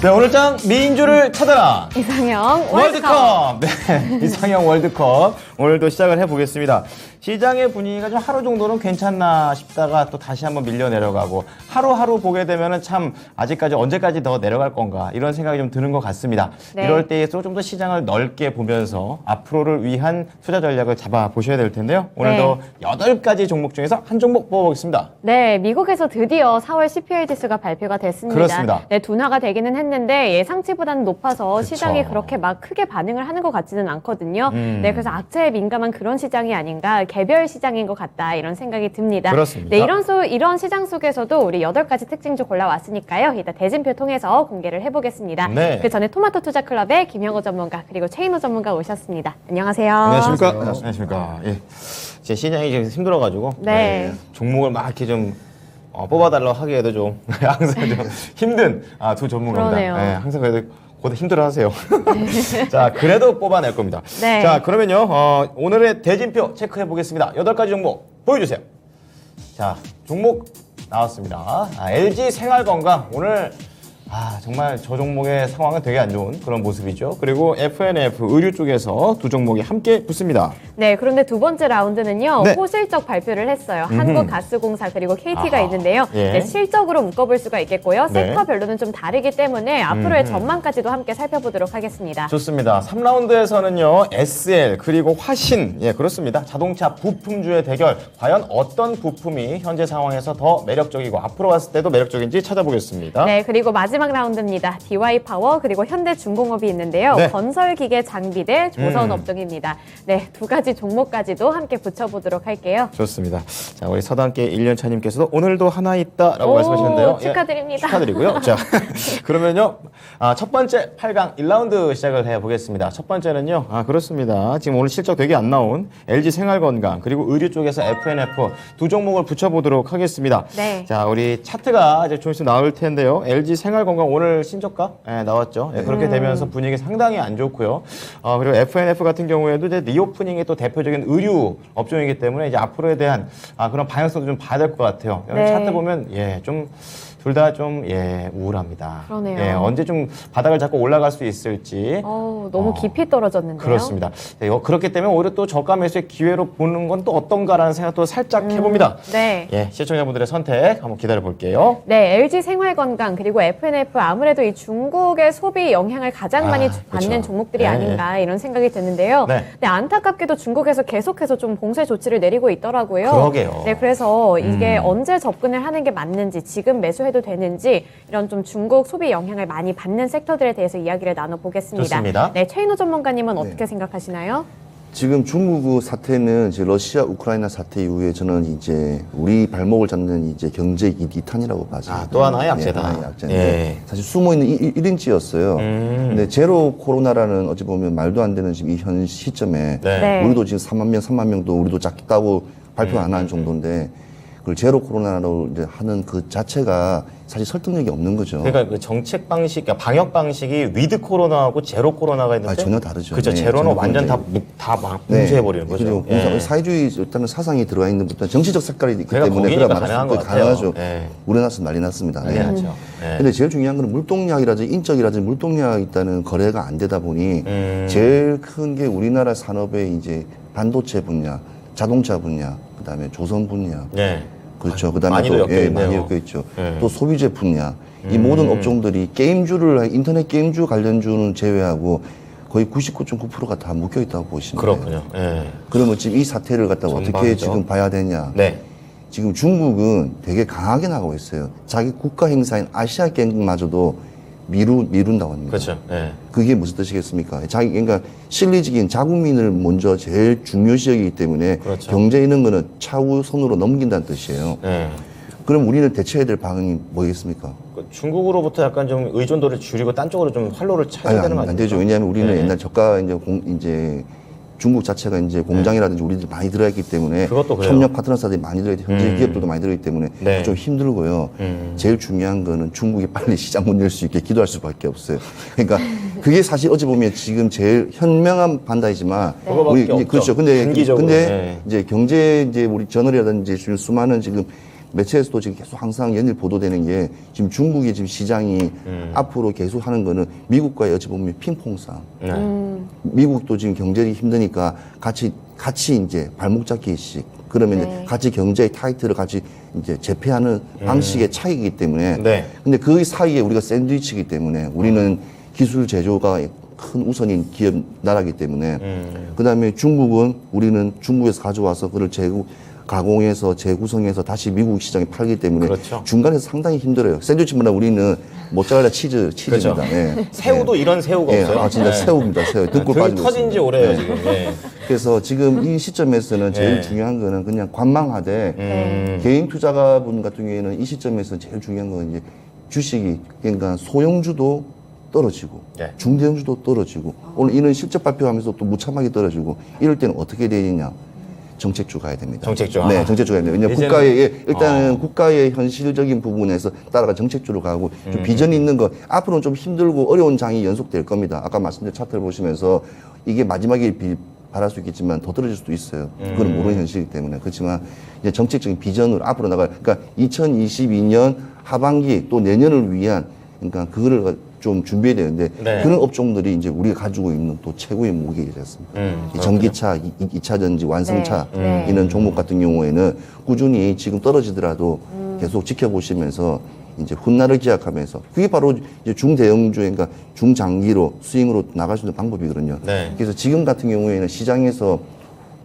네, 오늘장 민주를 찾아라. 이상형 월드컵. 네, 이상형 월드컵. 오늘도 시작을 해보겠습니다. 시장의 분위기가 좀 하루 정도는 괜찮나 싶다가 또 다시 한번 밀려 내려가고 하루하루 보게 되면은 참 아직까지 언제까지 더 내려갈 건가 이런 생각이 좀 드는 것 같습니다. 네. 이럴 때일수록 좀 더 시장을 넓게 보면서 앞으로를 위한 투자 전략을 잡아보셔야 될 텐데요. 오늘도 8가지 종목 중에서 한 종목 뽑아보겠습니다. 네, 미국에서 드디어 4월 CPI 지수가 발표가 됐습니다. 그렇습니다. 네, 둔화가 되기는 했는데 예상치보다는 높아서 그쵸. 시장이 그렇게 막 크게 반응을 하는 것 같지는 않거든요. 네, 그래서 악재에 민감한 그런 시장이 아닌가, 개별 시장인 것 같다 이런 생각이 듭니다. 그렇습니다. 네, 이런 시장 속에서도 우리 8가지 특징 좀 골라왔으니까요. 이따 대진표 통해서 공개를 해보겠습니다. 네. 그 전에 토마토 투자 클럽의 김영호 전문가 그리고 최인호 전문가 오셨습니다. 안녕하세요. 안녕하십니까? 안녕하십니까? 예. 제 시장이 지금 힘들어가지고 네. 종목을 막 이렇게 좀 뽑아달라고 하기에도 좀 항상 좀 힘든 두 전문가입니다. 그러네요. 네, 항상 그래도 곧 힘들어하세요. 자, 그래도 뽑아낼 겁니다. 네. 자, 그러면요 오늘의 대진표 체크해 보겠습니다. 8가지 종목 보여주세요. 자, 종목 나왔습니다. LG 생활건강 오늘 정말 저 종목의 상황은 되게 안 좋은 그런 모습이죠. 그리고 FNF 의류 쪽에서 두 종목이 함께 붙습니다. 네, 그런데 두 번째 라운드는요. 네. 호실적 발표를 했어요. 한국가스공사 그리고 KT가 아하. 있는데요. 예. 네, 실적으로 묶어볼 수가 있겠고요. 네. 섹터별로는 좀 다르기 때문에 앞으로의 전망까지도 함께 살펴보도록 하겠습니다. 좋습니다. 3라운드에서는요, SL, 그리고 화신, 예, 그렇습니다. 자동차 부품주의 대결. 과연 어떤 부품이 현재 상황에서 더 매력적이고 앞으로 갔을 때도 매력적인지 찾아보겠습니다. 네, 그리고 마지막 라운드입니다. DY파워 그리고 현대중공업이 있는데요. 네. 건설기계 장비대 조선업종입니다. 네, 두 가지 종목까지도 함께 붙여보도록 할게요. 좋습니다. 자, 우리 서당계 1년차님께서도 오늘도 하나 있다라고 오, 말씀하셨는데요. 축하드립니다. 축하드리고요. 자, 그러면요. 첫 번째 8강 1라운드 시작을 해보겠습니다. 첫 번째는요. 그렇습니다. 지금 오늘 실적 되게 안 나온 LG 생활건강 그리고 의류 쪽에서 FNF 두 종목을 붙여보도록 하겠습니다. 네. 자, 우리 차트가 이제 좀 있으면 나올 텐데요. LG 생활건강 오늘 신저가 나왔죠. 그렇게 되면서 분위기 상당히 안 좋고요. 그리고 FNF 같은 경우에도 이제 리오프닝의 또 대표적인 의류 업종이기 때문에 이제 앞으로에 대한 그런 방향성도 좀 봐야 될 것 같아요. 네. 차트 보면 좀 둘 다 좀 우울합니다. 그러네요. 언제 좀 바닥을 잡고 올라갈 수 있을지. 너무 깊이 떨어졌는데요. 그렇습니다. 그렇기 때문에 오히려 또 저가 매수의 기회로 보는 건 또 어떤가라는 생각도 살짝 해봅니다. 네. 시청자분들의 선택 한번 기다려 볼게요. 네, LG 생활건강 그리고 FNF 아무래도 이 중국의 소비 영향을 가장 많이 받는 그쵸. 종목들이 네. 아닌가 이런 생각이 드는데요. 네. 네, 안타깝게도 중국에서 계속해서 좀 봉쇄 조치를 내리고 있더라고요. 그러게요. 네, 그래서 이게 언제 접근을 하는 게 맞는지 지금 매수해도 되는지 이런 좀 중국 소비 영향을 많이 받는 섹터들에 대해서 이야기를 나눠보겠습니다. 좋습니다. 네, 최인호 전문가님은 어떻게 생각하시나요? 지금 중국 사태는 이제 러시아 우크라이나 사태 이후에 저는 이제 우리 발목을 잡는 이제 경제 이탄이라고 봐요. 또 하나의 악재다. 하나의 악재인데 사실 숨어 있는 1인치였어요. 근데 제로 코로나라는 어찌 보면 말도 안 되는 지금 이 현 시점에 네. 우리도 지금 3만 명도 우리도 작다고 발표 안 하는 정도인데 그걸 제로 코로나로 이제 하는 그 자체가 사실 설득력이 없는 거죠. 그러니까 그 정책 방식, 그러니까 방역 방식이 위드 코로나하고 제로 코로나가 있는데 전혀 다르죠. 그렇죠. 네, 제로는 전혀 완전 다른데. 다 봉쇄해버리는 거죠. 그리고 사회주의 일단은 사상이 들어와 있는 것보다 정치적 색깔이 있기 그러니까 때문에 거기니까 그래 가능한 것 가능하죠. 같아요. 우려나서 난리 났습니다. 난리 났죠. 근데 제일 중요한 건 물동약이라든지 인적이라든지 물동약이 있다는 거래가 안 되다 보니 제일 큰 게 우리나라 산업의 이제 반도체 분야, 자동차 분야, 그다음에 조선 분야. 네. 그렇죠. 그다음에 많이도 또 엮여 있네요. 많이 엮여 있죠. 네. 또 소비재 분야. 이 모든 업종들이 인터넷 게임주 관련주는 제외하고 거의 99.9%가 다 묶여 있다고 보시면 돼요. 그렇군요. 예. 그러면 지금 이 사태를 갖다가 어떻게 전방이죠. 지금 봐야 되냐? 네. 지금 중국은 되게 강하게 나가고 있어요. 자기 국가 행사인 아시아 게임마저도 미룬다고 합니다. 그렇죠. 예. 그게 무슨 뜻이겠습니까? 그러니까 실리적인 자국민을 먼저 제일 중요시하기 때문에 그렇죠. 경제 이런 거는 차후손으로 넘긴다는 뜻이에요. 예. 그럼 우리는 대처해야 될 방안이 뭐겠습니까? 중국으로부터 약간 좀 의존도를 줄이고 딴 쪽으로 좀 활로를 찾아야 되는 거 안 아닙니까? 되죠. 왜냐하면 우리는 네. 옛날 저가 이제 중국 자체가 이제 공장이라든지 우리들이 많이 들어있기 때문에 그것도 그래요. 협력 파트너사들이 많이 들어있기 때문에 현재 기업들도 많이 들어있기 때문에 네. 좀 힘들고요. 제일 중요한 거는 중국이 빨리 시장 문 열 수 있게 기도할 수밖에 없어요. 그러니까 그게 사실 어찌 보면 지금 제일 현명한 판단이지만 그거밖에 이제 없죠. 그렇죠. 근데 단기적으로. 네. 이제 경제 이제 우리 저널이라든지 수많은 지금 매체에서도 지금 계속 항상 연일 보도되는 게 지금 중국이 지금 시장이 앞으로 계속 하는 거는 미국과의 어찌 보면 핑퐁 싸움. 미국도 지금 경제가 힘드니까 같이 이제 발목 잡기식 그러면 이제 같이 경제의 타이틀을 같이 이제 제패하는 방식의 차이이기 때문에 네. 근데 그 사이에 우리가 샌드위치이기 때문에 우리는 기술 제조가 큰 우선인 기업 나라이기 때문에 그다음에 중국은 우리는 중국에서 가져와서 그걸 가공해서 재구성해서 다시 미국 시장에 팔기 때문에 그렇죠. 중간에서 상당히 힘들어요. 샌드위치보다 우리는 모짜렐라 치즈입니다. 그렇죠. 예. 새우도 이런 새우가 예. 없어요. 아 진짜 네. 새우입니다. 새우. 등골 그게 빠지고 터진 지 있습니다. 오래요 예. 지금. 네. 그래서 지금 이 시점에서는 제일 네. 중요한 거는 그냥 관망하되 개인 투자가분 같은 경우에는 이 시점에서 제일 중요한 건 이제 주식이 그러니까 소형주도 떨어지고 네. 중대형주도 떨어지고 오늘 이런 실적 발표하면서 또 무참하게 떨어지고 이럴 때는 어떻게 되느냐 정책주 가야 됩니다. 정책주. 네, 아. 정책주 가야 됩니다. 왜냐면 이제는- 국가의 일단은 국가의 현실적인 부분에서 따라가 정책주로 가고 좀 비전이 있는 거 앞으로는 좀 힘들고 어려운 장이 연속될 겁니다. 아까 말씀드린 차트를 보시면서 이게 마지막에 바랄 수 있겠지만 더 떨어질 수도 있어요. 그건 모르는 현실이기 때문에. 그렇지만 이제 정책적인 비전으로 앞으로 나갈, 그러니까 2022년 하반기 또 내년을 위한 그러니까 그거를 좀 준비해야 되는데 네. 그런 업종들이 이제 우리가 가지고 있는 또 최고의 무기가 됐습니다. 이 전기차, 2차 전지, 완성차 네. 이런 종목 같은 경우에는 꾸준히 지금 떨어지더라도 계속 지켜보시면서 이제 훗날을 기약하면서 그게 바로 이제 중대형주, 그러니까 중장기로 스윙으로 나갈 수 있는 방법이거든요. 네. 그래서 지금 같은 경우에는 시장에서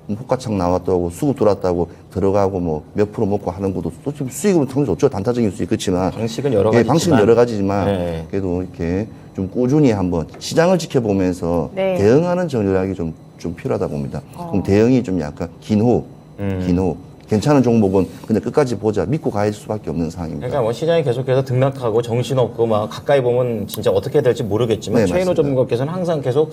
호가창 나왔다고 수급 들어왔다고 들어가고 뭐 몇 프로 먹고 하는 것도 또 지금 수익은 당연히 좋죠. 단타적인 수익 그렇지만 방식은 여러 예, 가지지만. 방식은 여러 가지지만 네. 그래도 이렇게 좀 꾸준히 한번 시장을 지켜보면서 네. 대응하는 전략이 좀 필요하다 봅니다. 그럼 대응이 좀 약간 긴 호흡. 괜찮은 종목은 근데 끝까지 보자 믿고 가야 할 수밖에 없는 상황입니다. 그러니까 뭐 시장이 계속해서 등락하고 정신없고 막 가까이 보면 진짜 어떻게 될지 모르겠지만 네, 최인호 맞습니다. 전문가께서는 항상 계속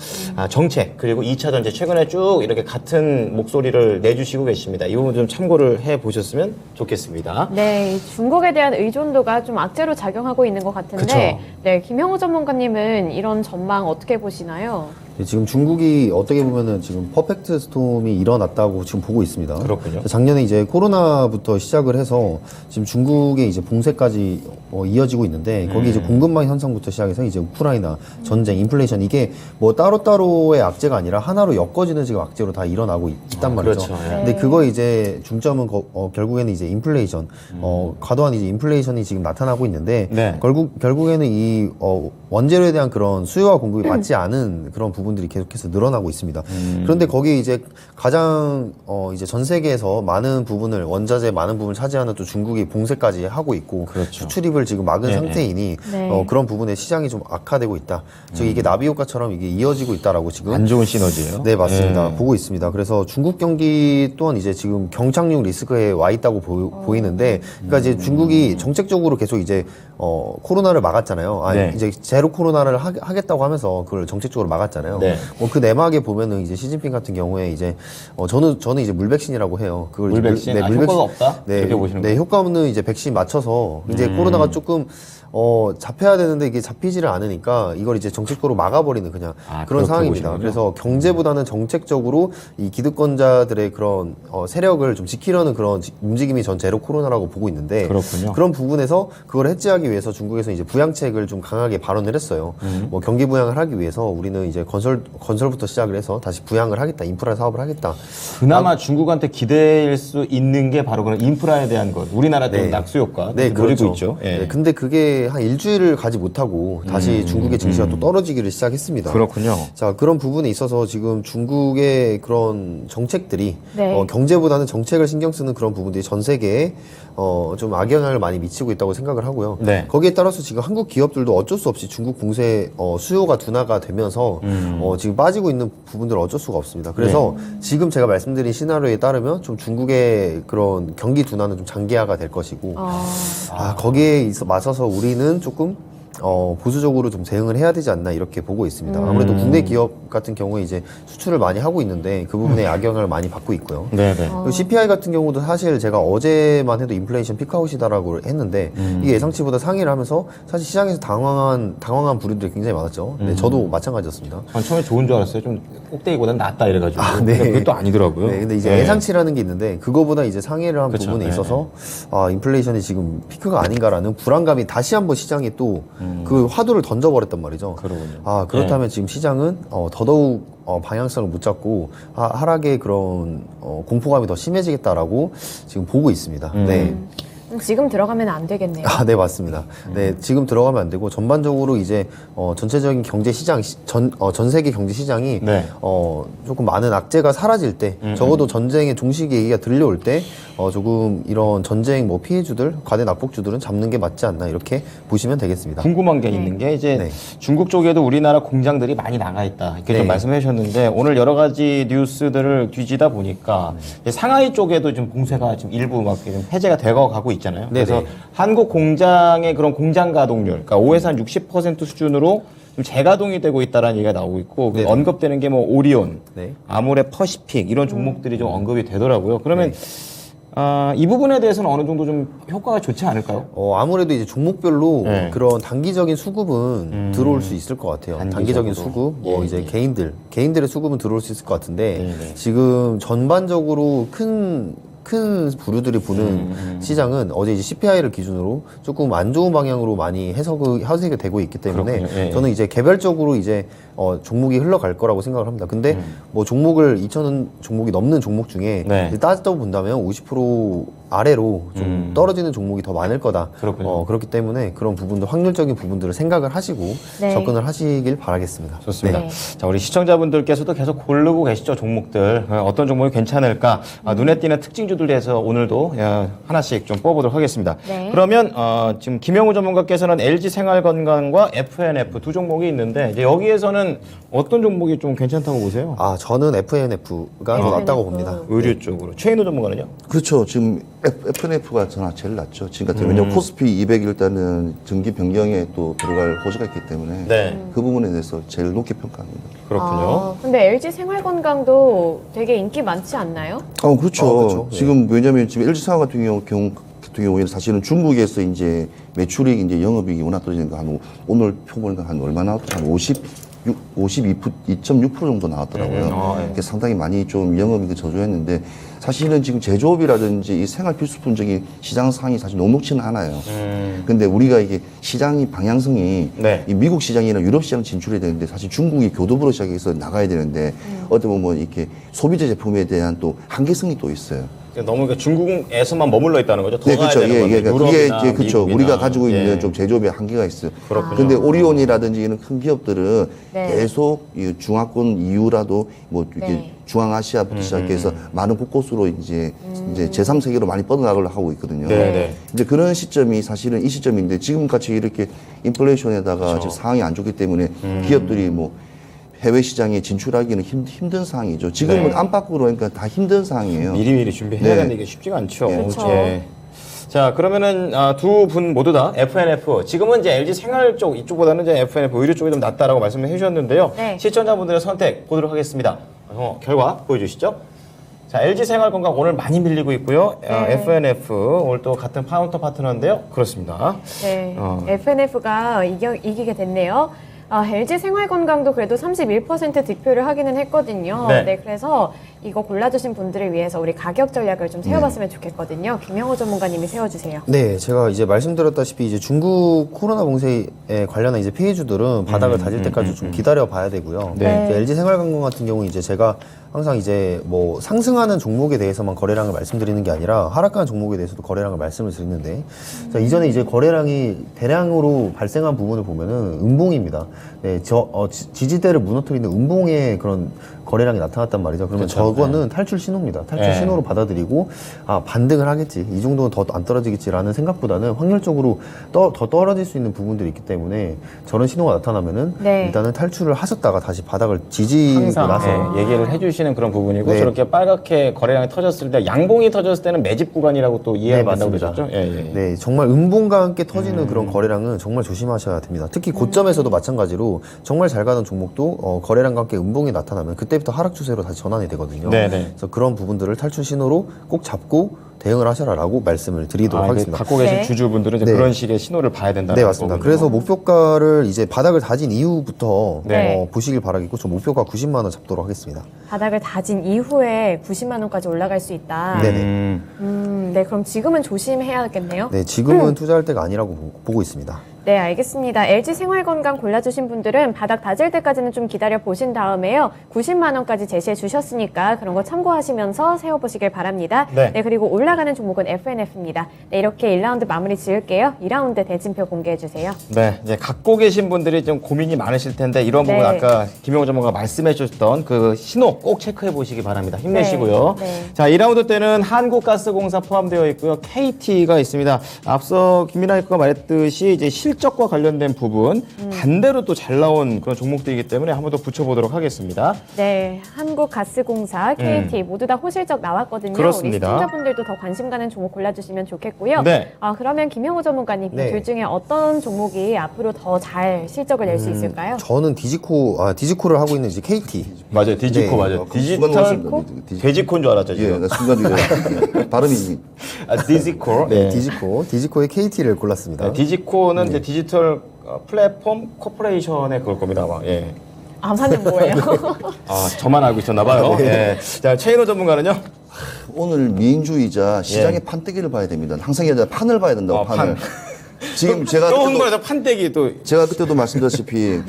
정책 그리고 2차 전지 최근에 쭉 이렇게 같은 목소리를 내주시고 계십니다. 이 부분 좀 참고를 해 보셨으면 좋겠습니다. 네, 이 중국에 대한 의존도가 좀 악재로 작용하고 있는 것 같은데, 그쵸. 네, 김형우 전문가님은 이런 전망 어떻게 보시나요? 지금 중국이 어떻게 보면은 지금 퍼펙트 스톰이 일어났다고 지금 보고 있습니다. 그렇군요. 작년에 이제 코로나부터 시작을 해서 지금 중국의 이제 봉쇄까지 이어지고 있는데 거기 이제 공급망 현상부터 시작해서 이제 우크라이나 전쟁, 인플레이션 이게 뭐 따로따로의 악재가 아니라 하나로 엮어지는 지금 악재로 다 일어나고 있단 말이죠. 그렇죠. 근데 그거 이제 중점은 결국에는 이제 인플레이션, 과도한 이제 인플레이션이 지금 나타나고 있는데 네. 결국에는 이 원재료에 대한 그런 수요와 공급이 맞지 않은 그런 부분들이 계속해서 늘어나고 있습니다. 그런데 거기 이제 가장 이제 전 세계에서 많은 부분을 원자재 많은 부분을 차지하는 또 중국이 봉쇄까지 하고 있고 그렇죠. 수출입을 지금 막은 네, 상태이니 네. 그런 부분에 시장이 좀 악화되고 있다. 즉 이게 나비 효과처럼 이게 이어지고 있다라고 지금 안 좋은 시너지예요. 네, 맞습니다. 보고 있습니다. 그래서 중국 경기 또한 이제 지금 경착륙 리스크에 와 있다고 보이는데, 그러니까 이제 중국이 정책적으로 계속 이제 코로나를 막았잖아요. 네. 이제 제로 코로나를 하겠다고 하면서 그걸 정책적으로 막았잖아요. 네. 그 내막에 보면은 이제 시진핑 같은 경우에 이제 저는 이제 물백신이라고 해요. 그걸 이제 물백신? 효과가 없다? 네, 이렇게 보시는 네, 거예요? 효과 없는 이제 백신 맞춰서 이제 코로나가 조금 잡혀야 되는데 이게 잡히지를 않으니까 이걸 이제 정책적으로 막아버리는 그냥 아, 그런 그렇게 상황입니다. 보시는군요. 그래서 경제보다는 정책적으로 이 기득권자들의 그런 세력을 좀 지키려는 그런 움직임이 전 제로 코로나라고 보고 있는데 그렇군요. 그런 부분에서 그걸 해지하기 위해서 중국에서 이제 부양책을 좀 강하게 발언을 했어요. 뭐 경기 부양을 하기 위해서 우리는 이제 건설부터 시작을 해서 다시 부양을 하겠다, 인프라 사업을 하겠다. 그나마 중국한테 기대일 수 있는 게 바로 그런 인프라에 대한 것. 우리나라 좀 네. 낙수 효과. 네, 노리고 그렇죠. 있죠. 예. 네, 근데 그게 한 일주일을 가지 못하고 다시 중국의 증시가 또 떨어지기를 시작했습니다. 그렇군요. 자, 그런 부분에 있어서 지금 중국의 그런 정책들이 네. 경제보다는 정책을 신경 쓰는 그런 부분들이 전 세계에 좀 악영향을 많이 미치고 있다고 생각을 하고요. 네. 거기에 따라서 지금 한국 기업들도 어쩔 수 없이 중국 봉쇄 수요가 둔화가 되면서 지금 빠지고 있는 부분들은 어쩔 수가 없습니다. 그래서 지금 제가 말씀드린 시나리오에 따르면 좀 중국의 그런 경기 둔화는 좀 장기화가 될 것이고 거기에 맞서서 우리는 조금 보수적으로 좀 대응을 해야 되지 않나 이렇게 보고 있습니다. 아무래도 국내 기업 같은 경우에 이제 수출을 많이 하고 있는데 그 부분에 악영향을 많이 받고 있고요. 네네. 그리고 CPI 같은 경우도 사실 제가 어제만 해도 인플레이션 피크아웃이다라고 했는데 이게 예상치보다 상회를 하면서 사실 시장에서 당황한 부류들이 굉장히 많았죠. 네, 저도 마찬가지였습니다. 전 처음에 좋은 줄 알았어요. 좀 꼭대기보다는 낫다 이래가지고. 네. 근데 그게 또 아니더라고요. 네, 근데 이제 네. 예상치라는 게 있는데 그거보다 이제 상회를 한 그쵸, 부분에 네. 있어서 인플레이션이 지금 피크가 아닌가라는 불안감이 다시 한번 시장에 또 그 화두를 던져버렸단 말이죠. 그러군요. 그렇다면 지금 시장은 더더욱 방향성을 못 잡고 하락의 그런 공포감이 더 심해지겠다라고 지금 보고 있습니다. 네. 지금 들어가면 안 되겠네요. 네, 맞습니다. 네, 지금 들어가면 안 되고, 전반적으로 이제, 전체적인 경제 시장, 전 세계 경제 시장이, 네. 조금 많은 악재가 사라질 때, 적어도 전쟁의 종식 얘기가 들려올 때, 조금 이런 전쟁 뭐 피해주들, 과대 낙폭주들은 잡는 게 맞지 않나, 이렇게 보시면 되겠습니다. 궁금한 게 있는 게 이제 네. 중국 쪽에도 우리나라 공장들이 많이 나가 있다 이렇게 좀 네. 말씀해 주셨는데 오늘 여러 가지 뉴스들을 뒤지다 보니까 이제 상하이 쪽에도 좀 봉쇄가 좀 일부 막 좀 해제가 되어 가고 있잖아요. 네네. 그래서 한국 공장의 그런 공장 가동률, 그러니까 5에서 한 60% 수준으로 좀 재가동이 되고 있다라는 얘기가 나오고 있고 네네. 언급되는 게 뭐 오리온, 네. 아모레 퍼시픽 이런 종목들이 좀 언급이 되더라고요. 그러면 이 부분에 대해서는 어느 정도 좀 효과가 좋지 않을까요? 아무래도 이제 종목별로 네. 그런 단기적인 수급은 들어올 수 있을 것 같아요. 단기적인 수급, 뭐 이제 개인들의 수급은 들어올 수 있을 것 같은데 네. 지금 전반적으로 큰 부류들이 보는 시장은 어제 이제 CPI를 기준으로 조금 안 좋은 방향으로 많이 해석이 되고 있기 때문에 그렇군요. 예. 저는 이제 개별적으로 이제 종목이 흘러갈 거라고 생각을 합니다. 근데 뭐 종목을 2,000원 종목이 넘는 종목 중에 네. 이제 따져 본다면 50% 아래로 좀 떨어지는 종목이 더 많을 거다. 그렇군요. 그렇기 때문에 그런 부분들, 확률적인 부분들을 생각을 하시고 네. 접근을 하시길 바라겠습니다. 좋습니다. 네. 자, 우리 시청자분들께서도 계속 고르고 계시죠, 종목들. 어떤 종목이 괜찮을까? 눈에 띄는 특징주들 대해서 오늘도 하나씩 좀 뽑아보도록 하겠습니다. 네. 그러면 지금 김영우 전문가께서는 LG 생활건강과 FNF 두 종목이 있는데 이제 여기에서는 어떤 종목이 좀 괜찮다고 보세요? 저는 FNF가 더 낫다고 봅니다. 의류 쪽으로. 최인호 전문가는요? 그렇죠. 지금 FNF가 저는 제일 낫죠. 지금 같은 왜냐면 코스피 200 일단은 정기 변경에 또 들어갈 호재가 있기 때문에 네. 그 부분에 대해서 제일 높게 평가합니다. 그렇군요. 근데 LG 생활건강도 되게 인기 많지 않나요? 그렇죠. 그렇죠. 네. 지금 왜냐면 지금 LG상화 같은 경우에는 사실은 중국에서 이제 매출이 이제 영업이익이 워낙 떨어지니까 오늘 표 보니까 한 얼마 나왔더라? 한 2.6% 정도 나왔더라고요. 네. 그게 상당히 많이 좀 영업이익을 저조했는데 사실은 지금 제조업이라든지 이 생활 필수품적인 시장 상황이 사실 녹록치는 않아요. 근데 우리가 이게 시장이 방향성이 네. 이 미국 시장이나 유럽 시장 진출해야 되는데 사실 중국이 교두보로 시작해서 나가야 되는데 어떻게 보면 이렇게 소비자 제품에 대한 또 한계성이 또 있어요. 너무 그러니까 중국에서만 머물러 있다는 거죠? 더 네, 가야 그렇죠. 되는 건데. 그게 유럽이나 이제 그렇죠. 미국이나. 우리가 가지고 있는 예. 좀 제조업의 한계가 있어요. 그렇군요. 근데 오리온이라든지 이런 큰 기업들은 네. 계속 이 중화권 이후라도 뭐 이렇게 네. 중앙아시아부터 시작해서 많은 곳곳으로 이제 제3세계로 많이 뻗어나가려고 하고 있거든요. 네. 이제 그런 시점이 사실은 이 시점인데 지금 같이 이렇게 인플레이션에다가 지금 상황이 안 좋기 때문에 기업들이 뭐 해외 시장에 진출하기는 힘든 상황이죠. 지금은 네. 안팎으로 그러니까 다 힘든 상황이에요. 미리미리 준비해야 네. 되는 게 쉽지가 않죠. 그렇죠. 예. 자, 그러면은 두 분 모두 다 FNF. 지금은 이제 LG 생활 쪽 이쪽보다는 이제 FNF 의류 쪽이 좀 낫다라고 말씀을 해주셨는데요. 네. 시청자분들의 선택 보도록 하겠습니다. 결과 보여주시죠. 자, LG 생활건강 오늘 많이 밀리고 있고요. 네. FNF 오늘 또 같은 카운터 파트너인데요. 그렇습니다. 네, FNF가 이기게 됐네요. LG 생활건강도 그래도 31% 득표를 하기는 했거든요. 네. 네, 그래서 이거 골라주신 분들을 위해서 우리 가격 전략을 좀 세워봤으면 좋겠거든요. 김영호 전문가님이 세워주세요. 네, 제가 이제 말씀드렸다시피 이제 중국 코로나 봉쇄에 관련한 이제 피해주들은 바닥을 다질 때까지 좀 기다려 봐야 되고요. 네. 이제 LG 생활건강 같은 경우 이제 제가 항상 이제 뭐 상승하는 종목에 대해서만 거래량을 말씀드리는 게 아니라 하락하는 종목에 대해서도 거래량을 말씀을 드리는데 자, 이전에 이제 거래량이 대량으로 발생한 부분을 보면은 음봉입니다. 네, 지지대를 무너뜨리는 음봉의 그런 거래량이 나타났단 말이죠. 그러면 그쵸. 저거는 탈출 신호입니다. 탈출 네. 신호로 받아들이고 반등을 하겠지. 이 정도는 더 안 떨어지겠지라는 생각보다는 확률적으로 더 떨어질 수 있는 부분들이 있기 때문에 저런 신호가 나타나면은 네. 일단은 탈출을 하셨다가 다시 바닥을 지지고 항상 나서 얘기를 해주시는 그런 부분이고 네. 저렇게 빨갛게 거래량이 터졌을 때 양봉이 터졌을 때는 매집 구간이라고 또 이해가 된다고 그러셨죠? 네, 정말 음봉과 함께 터지는 그런 거래량은 정말 조심하셔야 됩니다. 특히 고점에서도 마찬가지로 정말 잘 가던 종목도 거래량과 함께 음봉이 나타나면 그때부터 하락 추세로 다시 전환이 되거든요. 네네. 그래서 그런 부분들을 탈출 신호로 꼭 잡고 대응을 하셔라라고 말씀을 드리도록 이게 하겠습니다. 갖고 계신 네. 주주분들은 이제 네. 그런 식의 신호를 봐야 된다는 네, 맞습니다. 거군요. 그래서 목표가를 이제 바닥을 다진 이후부터 네. 보시길 바라겠고, 저 목표가 90만 원 잡도록 하겠습니다. 바닥을 다진 이후에 90만 원까지 올라갈 수 있다. 네네. 네, 그럼 지금은 조심해야겠네요. 네, 지금은 투자할 때가 아니라고 보고 있습니다. 네, 알겠습니다. LG 생활건강 골라주신 분들은 바닥 다질 때까지는 좀 기다려 보신 다음에요. 90만 원까지 제시해 주셨으니까 그런 거 참고하시면서 세워보시길 바랍니다. 네. 그리고 올라가는 종목은 FNF입니다. 네, 이렇게 1라운드 마무리 지을게요. 2라운드 대진표 공개해 주세요. 네, 이제 갖고 계신 분들이 좀 고민이 많으실 텐데 이런 부분 네. 아까 김용호 전문가가 말씀해 주셨던 그 신호 꼭 체크해 보시기 바랍니다. 힘내시고요. 네, 네. 자, 2라운드 때는 한국가스공사 포함되어 있고요. KT가 있습니다. 앞서 김민아 의원가 말했듯이 이제 실적과 관련된 부분 반대로 또 잘 나온 그런 종목들이기 때문에 한번 더 붙여보도록 하겠습니다. 네, 한국가스공사, KT 모두 다 호실적 나왔거든요. 그렇습니다. 우리 시청자분들도 더 관심 가는 종목 골라주시면 좋겠고요. 네. 그러면 김영호 전문가님, 네. 둘 중에 어떤 종목이 앞으로 더 잘 실적을 낼 수 있을까요? 저는 디지코를 하고 있는 이제 KT. 맞아요. 디지코 네. 맞아요. 순간 디지털 놀랐습니다. 돼지코인 줄 알았죠, 예, 지금. 나 순간 이제 발음이 디지코. 네, 디지코의 KT를 골랐습니다. 네, 디지코는 이제 디지털 플랫폼 코퍼레이션의 그럴 겁니다, 아마. 예. 아마는 뭐예요? 아, 저만 알고 있었나 봐요. 예. 자, 최인호 전문가는요? 오늘 민주이자 시장의 판때기를 봐야 됩니다. 항상 얘기하자 판을 봐야 된다고 판을. 지금 제가 또 그때도, 흥분해서 판때기 또. 제가 그때도 말씀드렸다시피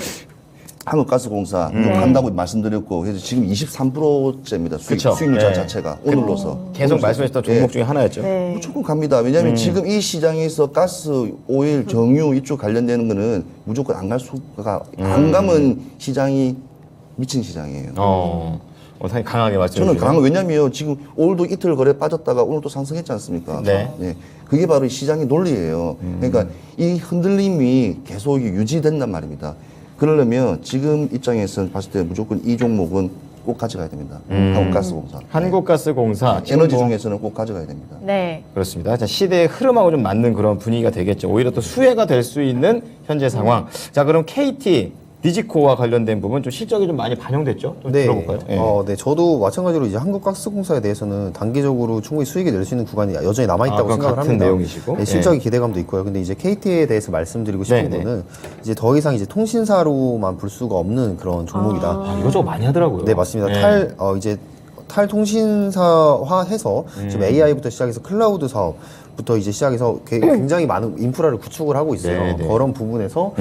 한국가스공사 간다고 말씀드렸고 그래서 지금 23%째입니다. 그쵸. 수익률 예. 자체가 오늘로서 계속 오늘로서. 말씀하셨던 예. 종목 중에 하나였죠. 네. 무조건 갑니다. 왜냐하면 지금 이 시장에서 가스, 오일, 정유 이쪽 관련되는 거는 무조건 안 갈 수가 안 가면 시장이 미친 시장이에요. 상당히 강하게 말씀해 저는 주시네요. 강한 왜냐면 지금 오늘도 이틀 거래 빠졌다가 오늘 또 상승했지 않습니까? 네. 그게 바로 시장의 논리예요. 그러니까 이 흔들림이 계속 유지된단 말입니다. 그러려면 지금 입장에서는 봤을 때 무조건 이 종목은 꼭 가져가야 됩니다. 한국가스공사. 한국가스공사. 지금 에너지 뭐 중에서는 꼭 가져가야 됩니다. 네. 그렇습니다. 자, 시대의 흐름하고 좀 맞는 그런 분위기가 되겠죠. 오히려 또 수혜가 될 수 있는 현재 상황. 자, 그럼 KT, 디지코와 관련된 부분 좀 실적이 좀 많이 반영됐죠? 좀 들어볼까요? 예. 네, 저도 마찬가지로 이제 한국가스공사에 대해서는 단기적으로 충분히 수익이 낼 수 있는 구간이 여전히 남아있다고 그건 생각을 같은 합니다. 내용이시고. 네, 실적이 기대감도 있고요. 근데 이제 KT에 대해서 말씀드리고 싶은 네, 네. 거는 이제 더 이상 이제 통신사로만 볼 수가 없는 그런 종목이다. 아, 이거저거 많이 하더라고요. 네, 맞습니다. 예. 이제 탈통신사화해서 지금 AI부터 시작해서 클라우드 사업부터 이제 시작해서 굉장히 많은 인프라를 구축을 하고 있어요. 네, 네. 그런 부분에서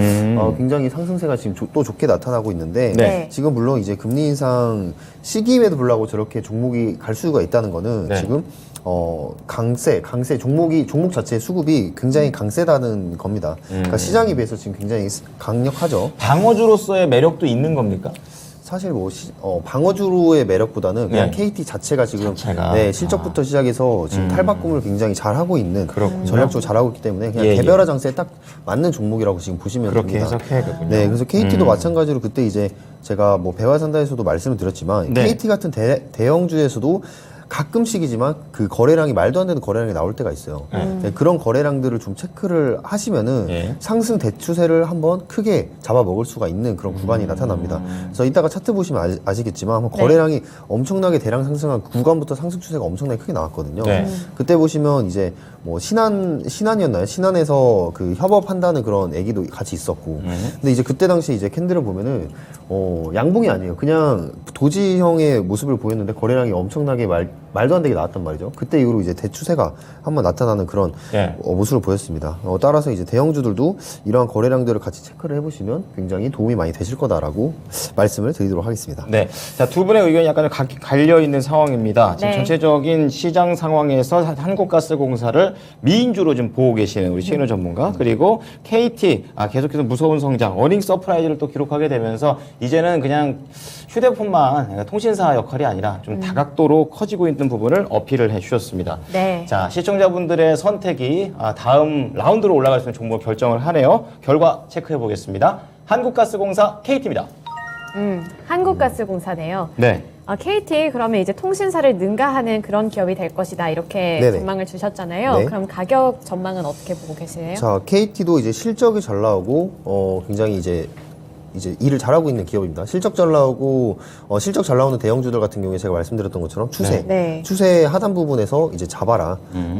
굉장히 상승세가 지금 또 좋게 나타나고 있는데 네. 지금 물론 이제 금리 인상 시기임에도 불구하고 저렇게 종목이 갈 수가 있다는 거는 네. 지금 강세 종목 자체의 수급이 굉장히 강세다는 겁니다. 그러니까 시장에 비해서 지금 굉장히 강력하죠. 방어주로서의 매력도 있는 겁니까? 사실 방어주로의 매력보다는 그냥 네. KT 자체가 지금 자체가. 실적부터 시작해서 지금 탈바꿈을 굉장히 잘 하고 있는 그렇군요. 전략적으로 잘하고 있기 때문에 그냥 예, 예. 개별화 장세에 딱 맞는 종목이라고 지금 보시면 그렇게 됩니다. 해석해야겠군요. 네, 그래서 KT도 마찬가지로 그때 이제 제가 뭐 배화산다에서도 말씀을 드렸지만 네. KT 같은 대형주에서도 가끔씩이지만 그 거래량이 말도 안 되는 거래량이 나올 때가 있어요. 네, 그런 거래량들을 좀 체크를 하시면은 예. 상승 대추세를 한번 크게 잡아먹을 수가 있는 그런 구간이 나타납니다. 그래서 이따가 차트 보시면 아시겠지만 한번 거래량이 엄청나게 대량 상승한 구간부터 상승 추세가 엄청나게 크게 나왔거든요. 네. 그때 보시면 이제 뭐 신한이었나요? 신한에서 그 협업한다는 그런 얘기도 같이 있었고. 근데 이제 그때 당시 이제 캔들을 보면은 양봉이 아니에요. 그냥 도지형의 모습을 보였는데 거래량이 엄청나게 말도 안 되게 나왔단 말이죠. 그때 이후로 이제 대추세가 한번 나타나는 그런 예. 모습을 보였습니다. 따라서 이제 대형주들도 이러한 거래량들을 같이 체크를 해보시면 굉장히 도움이 많이 되실 거다라고 말씀을 드리도록 하겠습니다. 네. 자, 두 분의 의견이 약간 갈려 있는 상황입니다. 지금 네. 전체적인 시장 상황에서 한국가스공사를 미인주로 좀 보고 계시는 우리 최인호 전문가, 그리고 KT 계속해서 무서운 성장, 어닝 서프라이즈를 또 기록하게 되면서 이제는 그냥 휴대폰만 통신사 역할이 아니라 좀 다각도로 커지고 있는 부분을 어필을 해주셨습니다. 네. 자, 시청자분들의 선택이 다음 라운드로 올라갈 수 있는 종목을 결정을 하네요. 결과 체크해 보겠습니다. 한국가스공사 KT입니다. 한국가스공사네요. 네. KT 그러면 이제 통신사를 능가하는 그런 기업이 될 것이다 이렇게 네네. 전망을 주셨잖아요. 네. 그럼 가격 전망은 어떻게 보고 계세요? 자, KT도 이제 실적이 잘 나오고 굉장히 이제 일을 잘하고 있는 기업입니다. 실적 잘 나오고 실적 잘 나오는 대형주들 같은 경우에 제가 말씀드렸던 것처럼 추세, 네. 추세 하단 부분에서 이제 잡아라.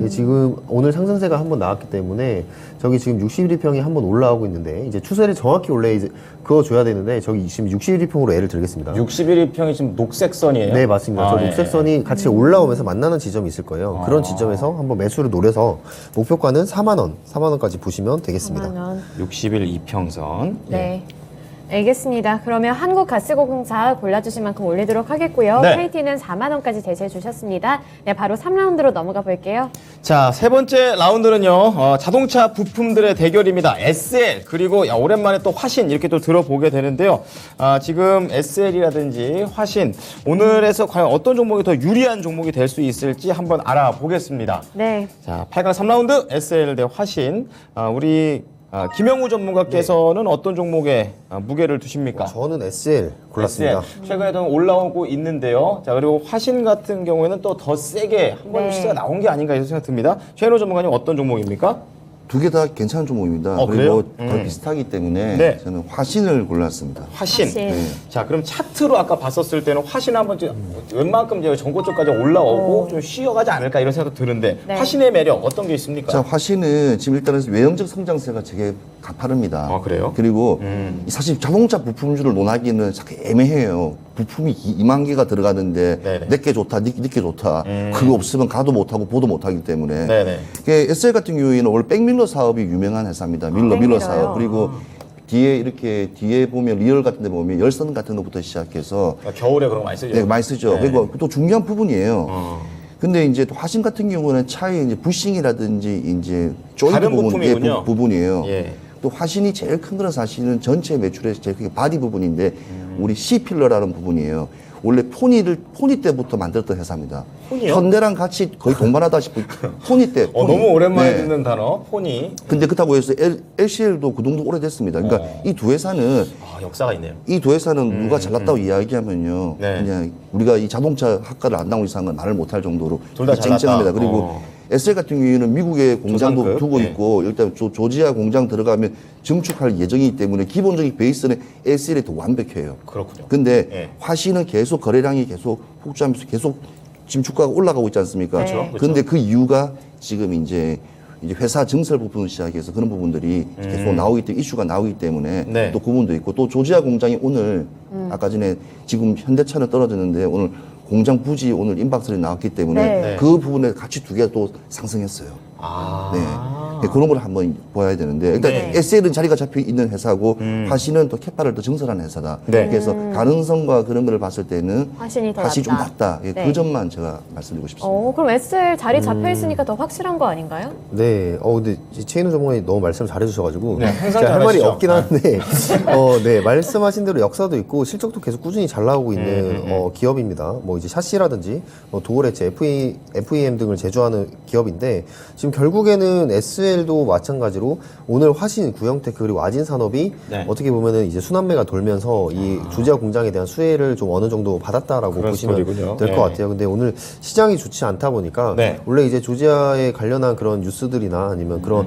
지금 오늘 상승세가 한번 나왔기 때문에 저기 지금 61평이 한번 올라오고 있는데 이제 추세를 정확히 원래 이제 그어줘야 되는데 저기 지금 61평으로 예를 들겠습니다. 61평이 지금 녹색 선이에요? 네, 맞습니다. 저 녹색선이 같이 올라오면서 만나는 지점이 있을 거예요. 그런 지점에서 한번 매수를 노려서 목표가는 4만 원, 4만 원까지 보시면 되겠습니다. 4만 원. 61이평선. 네. 알겠습니다. 그러면 한국가스공사 골라주신 만큼 올리도록 하겠고요. 네. KT는 4만 원까지 제시해 주셨습니다. 네, 바로 3라운드로 넘어가 볼게요. 자, 세 번째 라운드는요, 자동차 부품들의 대결입니다. SL, 그리고 오랜만에 또 화신, 이렇게 또 들어보게 되는데요. 지금 SL이라든지 화신, 오늘에서 과연 어떤 종목이 더 유리한 종목이 될 수 있을지 한번 알아보겠습니다. 네. 자, 8강 3라운드 SL 대 화신. 우리 김영우 전문가께서는 어떤 종목에 무게를 두십니까? 저는 SL 골랐습니다. SL. 최근에 좀 올라오고 있는데요. 자, 그리고 화신 같은 경우에는 또 더 세게 한 번 네. 시세가 나온 게 아닌가 이런 생각 듭니다. 최인호 전문가님 어떤 종목입니까? 두 개 다 괜찮은 종목입니다. 그래요? 그리고 거의 비슷하기 때문에 네. 저는 화신을 골랐습니다. 화신. 화신. 네. 자, 그럼 차트로 아까 봤었을 때는 화신 한번 웬만큼 이제 전고점까지 올라오고 좀 쉬어가지 않을까 이런 생각도 드는데 네. 화신의 매력 어떤 게 있습니까? 자, 화신은 지금 일단은 외형적 성장세가 되게 가파릅니다. 그래요? 그리고 사실 자동차 부품주를 논하기는 참 애매해요. 부품이 2만 개가 들어가는데 네네. 내게 좋다, 니께 좋다. 그거 없으면 가도 못하고 보도 못하기 때문에. 네네. SL 같은 경우에는 원래 백밀러 사업이 유명한 회사입니다. 밀러 백밀러요? 사업. 그리고 뒤에 보면 리얼 같은 데 보면 열선 같은 것부터 시작해서 겨울에 그런 거 많이 쓰죠. 네, 많이 쓰죠. 네. 그리고 또 중요한 부분이에요. 근데 이제 또 화신 같은 경우는 차에 이제 부싱이라든지 이제 조인트 다른 부분, 부품이군요. 부분이에요. 예. 또 화신이 제일 큰 거는 사실은 전체 매출에서 제일 크게 바디 부분인데 우리 C필러라는 부분이에요. 원래 포니 때부터 만들었던 회사입니다. 포니요? 현대랑 같이 거의 동반하다시피 포니 때. 포니. 너무 오랜만에 네. 듣는 단어, 포니. 근데 그렇다고 해서 LCL도 그 정도 오래됐습니다. 그러니까 이 두 회사는 역사가 있네요. 이 두 회사는 누가 잘났다고 이야기하면요. 네. 그냥 우리가 이 자동차 학과를 안 나온 이상은 말을 못할 정도로 둘다 잘났다. 쟁쟁합니다. 그리고 SL 같은 경우에는 미국에 공장도 조선급? 두고 네. 있고 일단 조지아 공장 들어가면 증축할 예정이기 때문에 기본적인 베이스는 SL이 더 완벽해요. 그렇군요. 근데 네. 화신은 계속 거래량이 계속 폭주하면서 계속 지금 주가가 올라가고 있지 않습니까? 네. 그렇죠. 근데 그 이유가 지금 이제 회사 증설 부분을 시작해서 그런 부분들이 계속 나오기 때문에 이슈가 나오기 때문에 네. 또 그 부분도 있고 또 조지아 공장이 오늘 아까 전에 지금 현대차는 떨어졌는데 오늘 공장 부지 오늘 임박설이 나왔기 때문에 네. 그 부분에 같이 두 개가 또 상승했어요. 아. 네. 그런 걸 한번 봐야 되는데 일단 네. SL은 자리가 잡혀 있는 회사고 화신은 또 캐파를 더 증설하는 회사다. 네. 그래서 가능성과 그런 걸 봤을 때는 화신이 더 화신이 좀 낫다. 낫다. 예, 네. 그 점만 제가 말씀드리고 싶습니다. 그럼 SL 자리 잡혀 있으니까 더 확실한 거 아닌가요? 네, 근데 최인우 전문가님 너무 말씀을 잘해주셔가지고 네, 항상 제가 할 말이 잘하시죠. 없긴 한데, 네, 말씀하신 대로 역사도 있고 실적도 계속 꾸준히 잘 나오고 있는 기업입니다. 뭐 이제 샤시라든지 도어 해체, FEM 등을 제조하는 기업인데 지금 결국에는 SL도 마찬가지로 오늘 화신, 구형테크 그리고 아진산업이 네. 어떻게 보면은 이제 순환매가 돌면서 이 조지아 공장에 대한 수혜를 좀 어느 정도 받았다라고 그런 보시면 스토리군요. 될 것 네. 같아요. 근데 오늘 시장이 좋지 않다 보니까 네. 원래 이제 조지아에 관련한 그런 뉴스들이나 아니면 그런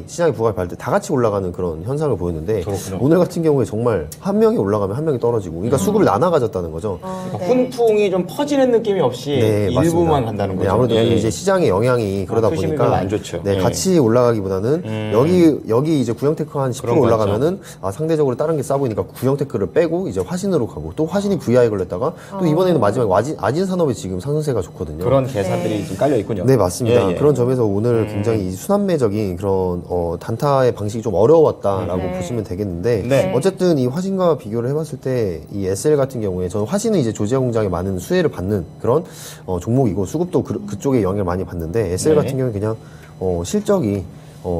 시장의 부각이 발때 다 같이 올라가는 그런 현상을 보였는데 그렇군요. 오늘 같은 경우에 정말 한 명이 올라가면 한 명이 떨어지고 그러니까 수급을 나눠 가졌다는 거죠. 그러니까 네. 훈풍이 좀 퍼지는 느낌이 없이 네, 일부만 맞습니다. 간다는 네, 거죠. 아무래도 예, 예. 이제 시장의 영향이 그러다 투심이 보니까 별로 안 좋죠. 네, 예. 같이 같이 올라가기보다는 여기 이제 구형테크 한 10% 그런 거 올라가면은 상대적으로 다른 게 싸 보이니까 구형테크를 빼고 이제 화신으로 가고 또 화신이 VI에 걸렸다가 또 이번에는 마지막에 아진산업이 지금 상승세가 좋거든요. 그런 계산들이 좀 깔려 있군요. 네, 맞습니다. 예, 예. 그런 점에서 오늘 굉장히 이 순환매적인 그런 단타의 방식이 좀 어려웠다라고 네. 보시면 되겠는데 네. 어쨌든 이 화신과 비교를 해봤을 때 이 SL 같은 경우에 저는 화신은 이제 조지아 공장에 많은 수혜를 받는 그런 종목이고 수급도 그쪽에 영향을 많이 받는데 SL 네. 같은 경우는 그냥 실적이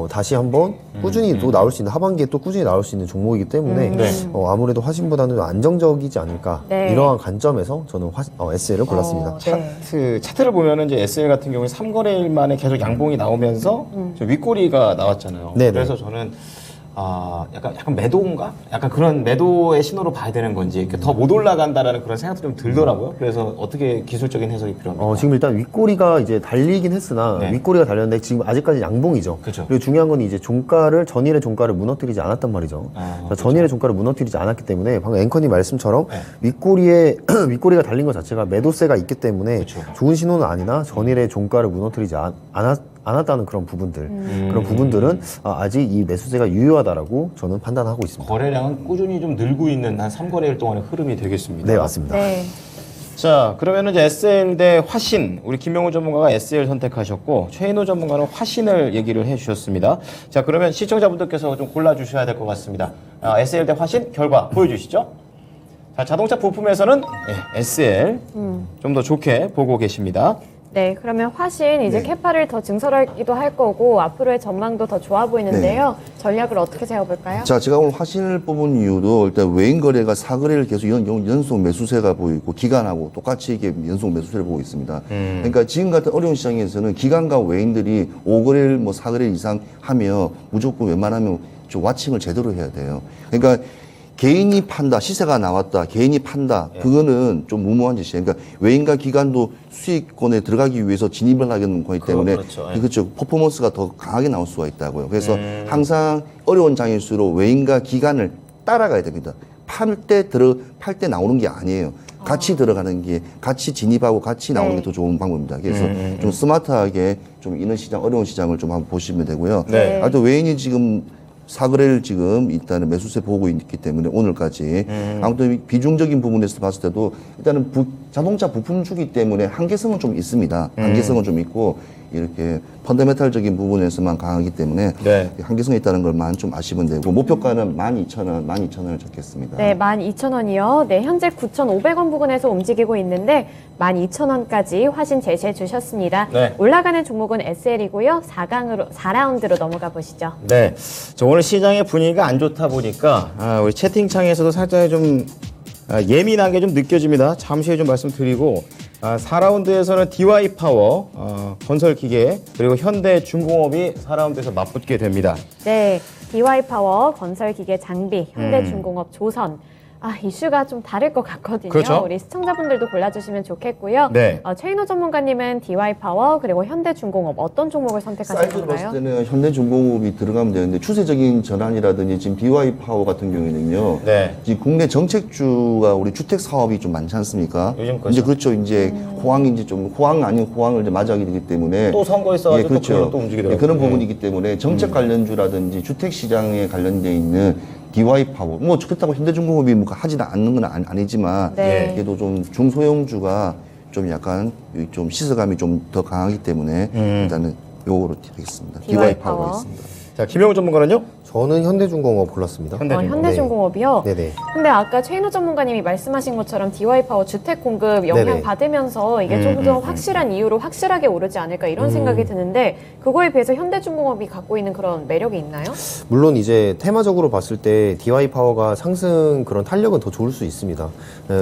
다시 한번 꾸준히 또 나올 수 있는 하반기에 또 꾸준히 나올 수 있는 종목이기 때문에 네. 아무래도 화신보다는 안정적이지 않을까 네. 이러한 관점에서 저는 SL을 골랐습니다. 네. 차트를 보면은 이제 SL 같은 경우에 3거래일 만에 계속 양봉이 나오면서 저 윗꼬리가 나왔잖아요. 네네. 그래서 저는 약간 매도인가? 약간 그런 매도의 신호로 봐야 되는 건지 더 못 올라간다라는 그런 생각도 좀 들더라고요. 그래서 어떻게 기술적인 해석이 필요합니까? 지금 일단 윗꼬리가 이제 달리긴 했으나 네. 윗꼬리가 달렸는데 지금 아직까지 양봉이죠. 그죠. 그리고 중요한 건 이제 전일의 종가를 무너뜨리지 않았단 말이죠. 그러니까 전일의 종가를 무너뜨리지 않았기 때문에 방금 앵커님 말씀처럼 네. 윗꼬리가 달린 것 자체가 매도세가 있기 때문에 그쵸. 좋은 신호는 아니나 전일의 종가를 무너뜨리지 않았다는 그런 부분들 그런 부분들은 아직 이 매수세가 유효하다라고 저는 판단하고 있습니다. 거래량은 꾸준히 좀 늘고 있는 한 3거래일 동안의 흐름이 되겠습니다. 네, 맞습니다. 네. 자, 그러면은 이제 SL 대 화신, 우리 김명우 전문가가 SL 선택하셨고 최인호 전문가는 화신을 얘기를 해주셨습니다. 자, 그러면 시청자분들께서 좀 골라주셔야 될 것 같습니다. SL 대 화신 결과 보여주시죠. 자, 자동차 부품에서는 SL 좀 더 좋게 보고 계십니다. 네, 그러면 화신 이제 네. 캐파를 더 증설하기도 할 거고 앞으로의 전망도 더 좋아 보이는데요. 전략을 어떻게 세워볼까요? 자, 제가 오늘 화신을 뽑은 이유도 일단 외인 거래가 사거래를 계속 연속 매수세가 보이고 기간하고 똑같이 이게 연속 매수세를 보고 있습니다. 그러니까 지금 같은 어려운 시장에서는 기간과 외인들이 5거래일 뭐 4거래일 이상 하면 무조건 웬만하면 좀 와칭을 제대로 해야 돼요. 그러니까 개인이 판다, 시세가 나왔다, 개인이 판다, 그거는 좀 무모한 짓이에요. 그러니까 외인과 기관도 수익권에 들어가기 위해서 진입을 하는 거기 때문에 그렇죠. 그렇죠. 퍼포먼스가 더 강하게 나올 수가 있다고요. 그래서 항상 어려운 장일수록 외인과 기관을 따라가야 됩니다. 팔 때 나오는 게 아니에요. 같이 들어가는 게, 같이 진입하고 같이 나오는 네. 게 더 좋은 방법입니다. 그래서 좀 스마트하게 좀 이런 시장, 어려운 시장을 좀 한번 보시면 되고요. 네. 하여튼 외인이 지금 사거래를 지금 일단은 매수세 보고 있기 때문에 오늘까지 아무튼 비중적인 부분에서 봤을 때도 일단은 자동차 부품주기 때문에 한계성은 좀 있습니다. 한계성은 좀 있고 이렇게 펀더멘탈적인 부분에서만 강하기 때문에 네. 한계성이 있다는 걸만 좀 아시면 되고 목표가는 12,000원을 적겠습니다. 네, 12,000원이요. 네, 현재 9,500원 부근에서 움직이고 있는데 12,000원까지 화신 제시해 주셨습니다. 네. 올라가는 종목은 SL이고요. 4라운드로 넘어가 보시죠. 네. 오늘 시장의 분위기가 안 좋다 보니까 우리 채팅창에서도 살짝 좀 예민한 게 좀 느껴집니다. 잠시 후에 좀 말씀드리고 4라운드에서는 DY 파워, 건설기계 그리고 현대중공업이 4라운드에서 맞붙게 됩니다. 네, DY 파워, 건설기계 장비, 현대중공업, 조선. 이슈가 좀 다를 것 같거든요. 그렇죠. 우리 시청자분들도 골라주시면 좋겠고요. 네. 최인호 전문가님은 DY 파워 그리고 현대중공업 어떤 종목을 선택하실 사이즈로 건가요? 봤을 때는 현대중공업이 들어가면 되는데 추세적인 전환이라든지 지금 BY 파워 같은 경우에는요. 네. 지금 국내 정책주가 우리 주택 사업이 좀 많지 않습니까? 요즘 이제 그렇죠. 이제 호황인지 좀 호황 아닌 호황을 이제 맞이하게 되기 때문에 또 선거 있어가지고 또 그걸로 또 움직이더라고요. 그런 네. 부분이기 때문에 정책 관련주라든지 주택 시장에 관련돼 있는 DY 파워 뭐 그렇다고 현대중공업이 뭐 하지는 않는 건 아니지만 네. 그래도 좀 중소형주가 좀 약간 좀 시서감이 좀 더 강하기 때문에 일단은 요거로 드리겠습니다. DY 파워 파워. 하겠습니다. 자, 김영우 전문가는요? 저는 현대중공업 골랐습니다. 현대중공업이요? 네네. 근데 아까 최인호 전문가님이 말씀하신 것처럼 DY 파워 주택 공급 영향 네네. 받으면서 이게 좀 더 확실한 이유로 확실하게 오르지 않을까 이런 생각이 드는데 그거에 비해서 현대중공업이 갖고 있는 그런 매력이 있나요? 물론 이제 테마적으로 봤을 때 DY 파워가 상승 그런 탄력은 더 좋을 수 있습니다.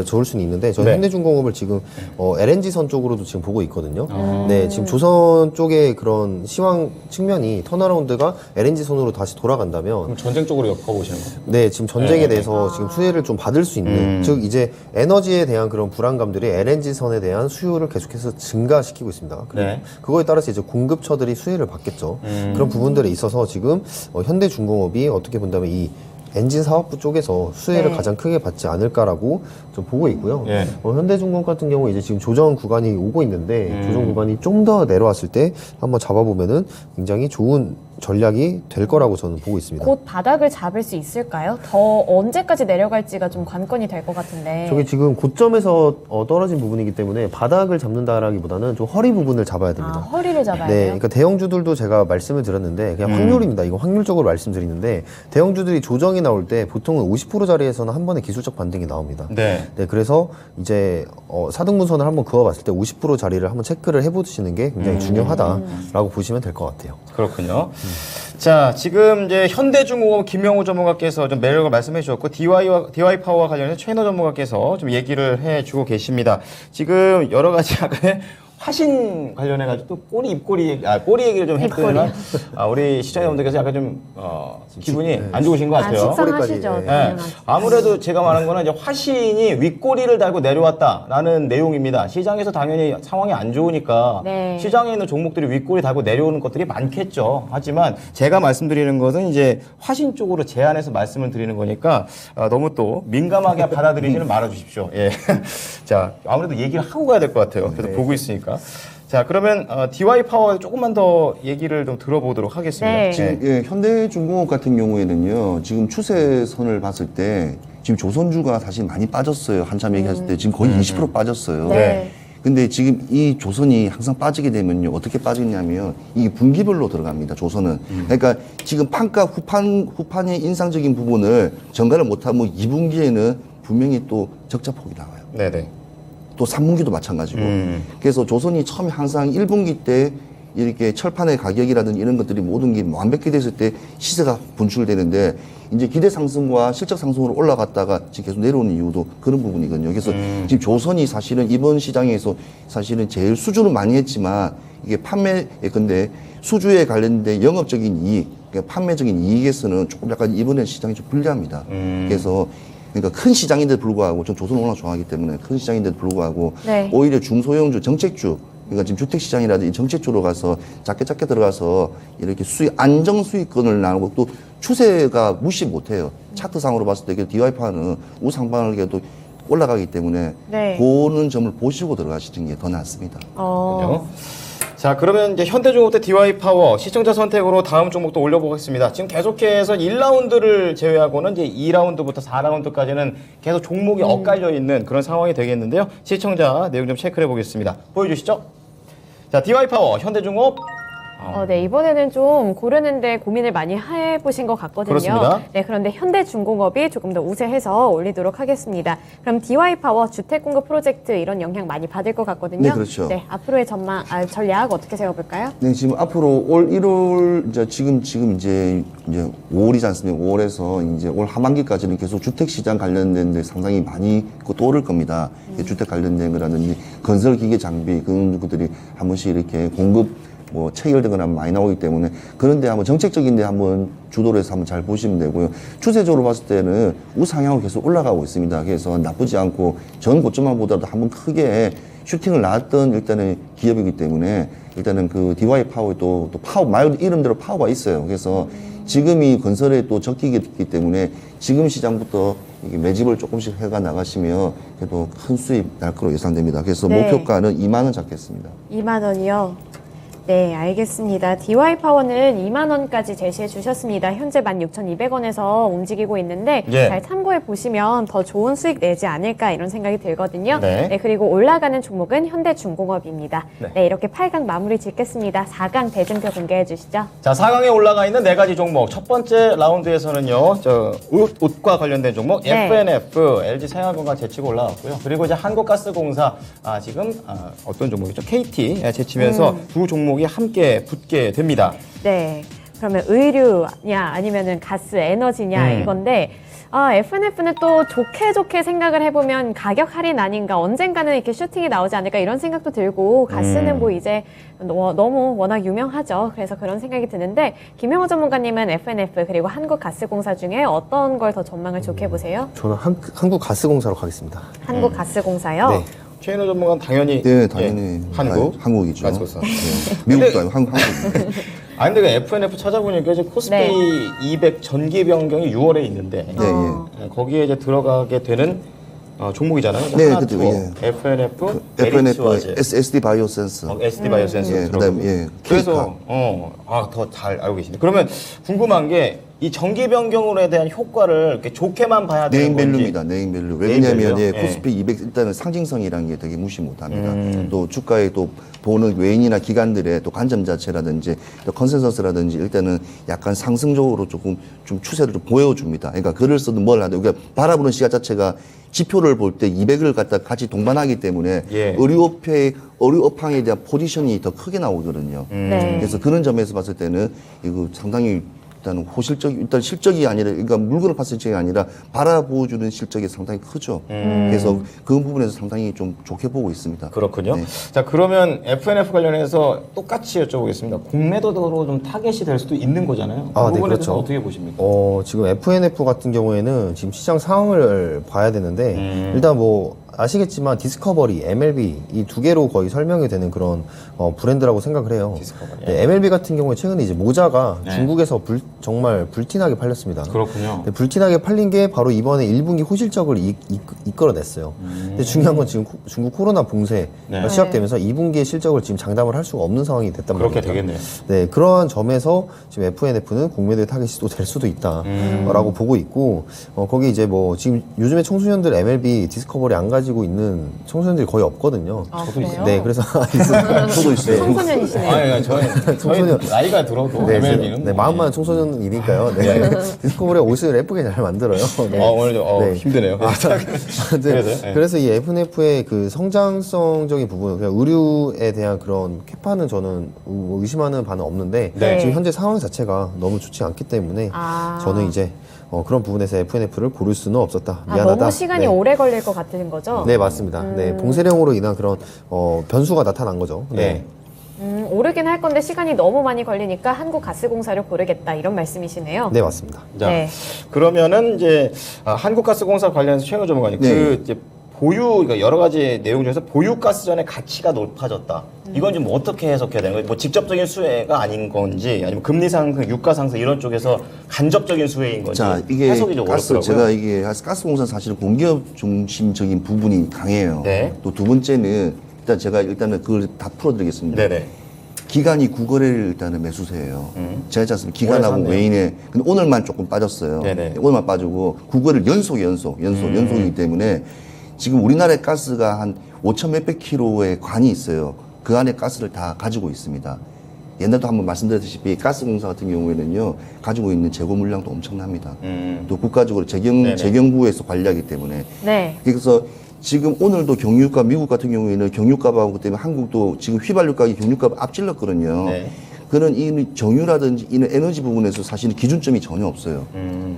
좋을 수는 있는데 저는 네. 현대중공업을 지금 LNG선 쪽으로도 지금 보고 있거든요. 네, 지금 조선 쪽의 그런 시황 측면이 턴어라운드가 LNG선으로 다시 돌아간다면 그럼 전쟁 쪽으로 엮어보시는 거예요? 네, 지금 전쟁에 대해서 지금 수혜를 좀 받을 수 있는, 즉 이제 에너지에 대한 그런 불안감들이 LNG선에 대한 수요를 계속해서 증가시키고 있습니다. 그리고 네. 그거에 따라서 이제 공급처들이 수혜를 받겠죠. 그런 부분들에 있어서 지금 현대중공업이 어떻게 본다면 이 엔진 사업부 쪽에서 수혜를 네. 가장 크게 받지 않을까라고 좀 보고 있고요. 예. 현대중공업 같은 경우 이제 지금 조정 구간이 오고 있는데 조정 구간이 좀 더 내려왔을 때 한번 잡아보면은 굉장히 좋은 전략이 될 거라고 저는 보고 있습니다. 곧 바닥을 잡을 수 있을까요? 더 언제까지 내려갈지가 좀 관건이 될 것 같은데. 저게 지금 고점에서 떨어진 부분이기 때문에 바닥을 잡는다라기보다는 좀 허리 부분을 잡아야 아, 됩니다. 허리를 잡아야 네, 돼요? 그러니까 대형주들도 제가 말씀을 드렸는데 그냥 확률입니다. 이거 확률적으로 말씀드리는데 대형주들이 조정이 나올 때 보통은 50% 자리에서는 한 번에 기술적 반등이 나옵니다. 네. 네, 그래서 이제 4등분선을 한번 그어봤을 때 50% 자리를 한번 체크를 해보시는 게 굉장히 중요하다라고 보시면 될 것 같아요. 그렇군요. 자, 지금 이제 현대중공업 김영우 전문가께서 좀 매력을 말씀해 주셨고, DY 파워와 관련해서 최인호 전문가께서 좀 얘기를 해 주고 계십니다. 지금 여러 가지 아까 화신 관련해가지고 또 꼬리 얘기를 좀 했더니, 우리 시청자분들께서 약간 좀, 기분이 안 좋으신 것 같아요. 식상하시죠. 꼬리까지, 예. 당연하죠. 아무래도 제가 말한 거는 이제 화신이 윗꼬리를 달고 내려왔다라는 내용입니다. 시장에서 당연히 상황이 안 좋으니까 네. 시장에 있는 종목들이 윗꼬리 달고 내려오는 것들이 많겠죠. 하지만 제가 말씀드리는 것은 이제 화신 쪽으로 제안해서 말씀을 드리는 거니까 너무 또 민감하게 받아들이지는 말아 주십시오. 예. 자, 아무래도 얘기를 하고 가야 될 것 같아요. 그래서 보고 있으니까. 자, 그러면 DY 파워 조금만 더 얘기를 좀 들어보도록 하겠습니다. 네. 지금 현대중공업 같은 경우에는요, 지금 추세선을 봤을 때 지금 조선주가 사실 많이 빠졌어요. 한참 얘기했을 때 지금 거의 20% 빠졌어요. 네. 근데 지금 이 조선이 항상 빠지게 되면요, 어떻게 빠지냐면 이게 분기별로 들어갑니다. 조선은. 그러니까 지금 판가 후판의 인상적인 부분을 전가를 못하면 2분기에는 분명히 또 적자폭이 나와요. 네네. 또 3분기도 마찬가지고. 그래서 조선이 처음에 항상 1분기 때 이렇게 철판의 가격이라든지 이런 것들이 모든 게 완벽히 됐을 때 시세가 분출되는데 이제 기대 상승과 실적 상승으로 올라갔다가 지금 계속 내려오는 이유도 그런 부분이거든요. 그래서 지금 조선이 사실은 이번 시장에서 사실은 제일 수주는 많이 했지만 이게 판매, 근데 수주에 관련된 영업적인 이익, 그러니까 판매적인 이익에서는 조금 약간 이번에 시장이 좀 불리합니다. 그래서 그러니까 큰 시장인데도 불구하고, 전 조선을 워낙 좋아하기 때문에 큰 시장인데도 불구하고, 네. 오히려 중소형주, 정책주, 그러니까 지금 주택시장이라든지 정책주로 가서 작게 들어가서 이렇게 안정 수익권을 나누고 또 추세가 무시 못해요. 차트상으로 봤을 때 DY파는 우상방을 올라가기 때문에 네. 그런 점을 보시고 들어가시는 게 더 낫습니다. 그죠? 자, 그러면 이제 현대중공업 대 DY 파워 시청자 선택으로 다음 종목도 올려보겠습니다. 지금 계속해서 1라운드를 제외하고는 이제 2라운드부터 4라운드까지는 계속 종목이 엇갈려 있는 그런 상황이 되겠는데요. 시청자 내용 좀 체크해 보겠습니다. 보여주시죠. 자, DY 파워 현대중공업. 네, 이번에는 좀 고르는데 고민을 많이 해보신 것 같거든요. 그렇습니다. 네, 그런데 현대중공업이 조금 더 우세해서 올리도록 하겠습니다. 그럼 DY파워 주택공급 프로젝트 이런 영향 많이 받을 것 같거든요. 네, 그렇죠. 네, 앞으로의 전략 어떻게 세워볼까요? 네, 지금 앞으로 올 1월, 이제 지금 이제 5월이지 않습니까? 5월에서 이제 올 하반기까지는 계속 주택시장 관련된 데 상당히 많이 또 오를 겁니다. 주택 관련된 거라든지 건설 기계 장비 그런 것들이 한 번씩 이렇게 공급 체결되거나 많이 나오기 때문에 그런데 한번 정책적인데 한번 주도를 해서 한번 잘 보시면 되고요. 추세적으로 봤을 때는 우상향으로 계속 올라가고 있습니다. 그래서 나쁘지 않고 전 고점만 보더라도 한번 크게 슈팅을 놨던 일단은 기업이기 때문에 일단은 그 DY 파워에 또 파워, 말 이름대로 파워가 있어요. 그래서 지금 이 건설에 또 적기가 있기 때문에 지금 시장부터 이게 매집을 조금씩 해가 나가시면 그래도 큰 수입 날 거로 예상됩니다. 그래서 네. 목표가는 2만 원 잡겠습니다. 2만 원이요. 네, 알겠습니다. DY파워는 2만 원까지 제시해 주셨습니다. 현재 16,200원에서 움직이고 있는데 예. 잘 참고해 보시면 더 좋은 수익 내지 않을까 이런 생각이 들거든요. 네. 그리고 올라가는 종목은 현대중공업입니다. 네. 네, 이렇게 8강 마무리 짓겠습니다. 4강 대진표 공개해 주시죠. 자, 4강에 올라가 있는 4가지 종목. 첫 번째 라운드에서는요, 옷과 관련된 종목, 네. FNF, LG생활건강 제치고 올라왔고요. 그리고 이제 한국가스공사, 지금, 어떤 종목이죠? KT 제치면서 두 종목이 함께 붙게 됩니다. 네. 그러면 의류냐 아니면은 가스 에너지냐 이건데 FNF는 또 좋게 생각을 해보면 가격 할인 아닌가 언젠가는 이렇게 슈팅이 나오지 않을까 이런 생각도 들고 가스는 뭐 이제 너무 워낙 유명하죠. 그래서 그런 생각이 드는데 김영호 전문가님은 FNF 그리고 한국가스공사 중에 어떤 걸 더 전망을 좋게 보세요? 저는 한국가스공사로 가겠습니다. 한국가스공사요? 네. 최인호 전문가는 당연히. 네, 당연히. 예, 한국. 한국이죠. 가스공사. 네. 미국도 아니고 한국입니다. 아니 근데 FNF 찾아보니까 이제 코스피 200 전기 변경이 6월에 있는데 네, 예. 거기에 이제 들어가게 되는 종목이잖아요. 네, 하나 그죠, 투어, 예. FNF, FNF, LH SD 바이오센스. SD 바이오센스 예, 들어가고. 그다음에, 예, 그래서 더 잘 알고 계시네. 그러면 궁금한 게 이 전기 변경으로에 대한 효과를 이렇게 좋게만 봐야 되는 건지. 네임밸류입니다. 네임밸류. 왜 네임밸류요? 그러냐면 예, 예. 코스피 200 일단은 상징성이라는 게 되게 무시 못합니다. 또 주가에 또 보는 외인이나 기관들의 또 관점 자체라든지 또 컨센서스라든지 일단은 약간 상승적으로 조금 좀 추세를 좀 보여줍니다. 그러니까 글을 쓰든 뭘 하든 그러니까 바라보는 시각 자체가 지표를 볼 때 200을 갖다 같이 동반하기 때문에 예. 의류업황에 대한 포지션이 더 크게 나오거든요. 네. 그래서 그런 점에서 봤을 때는 이거 상당히 일단 실적이 아니라, 그러니까 물건을 봤을 적이 아니라 바라보여주는 실적이 상당히 크죠. 그래서 그 부분에서 상당히 좀 좋게 보고 있습니다. 그렇군요. 네. 자, 그러면 FNF 관련해서 똑같이 여쭤보겠습니다. 공매도로 좀 타겟이 될 수도 있는 거잖아요. 그 네, 부분에 그렇죠. 대해서 어떻게 보십니까? 지금 FNF 같은 경우에는 지금 시장 상황을 봐야 되는데 일단 뭐 아시겠지만 디스커버리, MLB 이 두 개로 거의 설명이 되는 그런 브랜드라고 생각을 해요. 디스커버리. 네, MLB 같은 경우에 최근에 이제 모자가 네. 중국에서 정말 불티나게 팔렸습니다. 그렇군요. 네, 불티나게 팔린 게 바로 이번에 1분기 호실적을 이끌어냈어요. 근데 중요한 건 지금 중국 코로나 봉쇄가 네. 시작되면서 2분기의 실적을 지금 장담을 할 수가 없는 상황이 됐단 말이에요. 그렇게 되겠네요. 네, 그러한 점에서 지금 FNF는 공매도의 타겟이 또 될 수도 있다라고 보고 있고, 거기 이제 뭐 지금 요즘에 청소년들 MLB 디스커버리 안 가지고 있는 청소년들이 거의 없거든요. 아, 저도 그래요? 네, 그래서 저도 있어요. 청소년이시네요. 아니, 저희 청소년. 나이가 들어도 네, MLB는 네, 마음만 청소년이니까요. 네. 디스커버리가 옷을 예쁘게 잘 만들어요. 네. 오늘 네. 힘드네요. 네. 그래서 이 FNF의 그 성장성적인 부분, 그냥 의류에 대한 그런 캐파는 저는 의심하는 바는 없는데 네. 지금 현재 상황 자체가 너무 좋지 않기 때문에 저는 이제 그런 부분에서 FNF를 고를 수는 없었다. 미안하다. 너무 시간이 네. 오래 걸릴 것 같은 거죠? 네, 맞습니다. 네, 봉쇄령으로 인한 그런 변수가 나타난 거죠. 네. 오르긴 할 건데 시간이 너무 많이 걸리니까 한국가스공사를 고르겠다 이런 말씀이시네요. 네, 맞습니다. 자, 네. 그러면은 이제 한국가스공사 관련해서 최영호 전문가님 네. 그 이제 그러니까 여러 가지 내용 중에서 보유가스전의 가치가 높아졌다. 이건 좀 어떻게 해석해야 되는 거예요? 뭐 직접적인 수혜가 아닌 건지 아니면 금리 상승, 유가 상승 이런 쪽에서 간접적인 수혜인 건지 자, 이게 해석이 좀 가스, 어렵더라고요. 제가 이게 가스공사는 사실은 공기업 중심적인 부분이 강해요. 네. 또 두 번째는 일단은 그걸 다 풀어드리겠습니다. 네네. 기간이 구거래를 일단은 매수세예요. 제가 했지 않습니까? 기간하고 오래 샀네요. 외인의 근데 오늘만 조금 빠졌어요. 네네. 오늘만 빠지고 구거래를 연속이기 때문에 지금 우리나라의 가스가 한 5천 몇백 킬로의 관이 있어요. 그 안에 가스를 다 가지고 있습니다. 옛날도 한번 말씀드렸다시피 가스공사 같은 경우에는요 가지고 있는 재고 물량도 엄청납니다. 또 국가적으로 네네. 재경부에서 관리하기 때문에 네. 그래서 지금 오늘도 경유가 미국 같은 경우에는 경유값하고 때문에 한국도 지금 휘발유 가격 경유값 앞질렀거든요. 네. 그런 이 정유라든지 이런 에너지 부분에서 사실은 기준점이 전혀 없어요.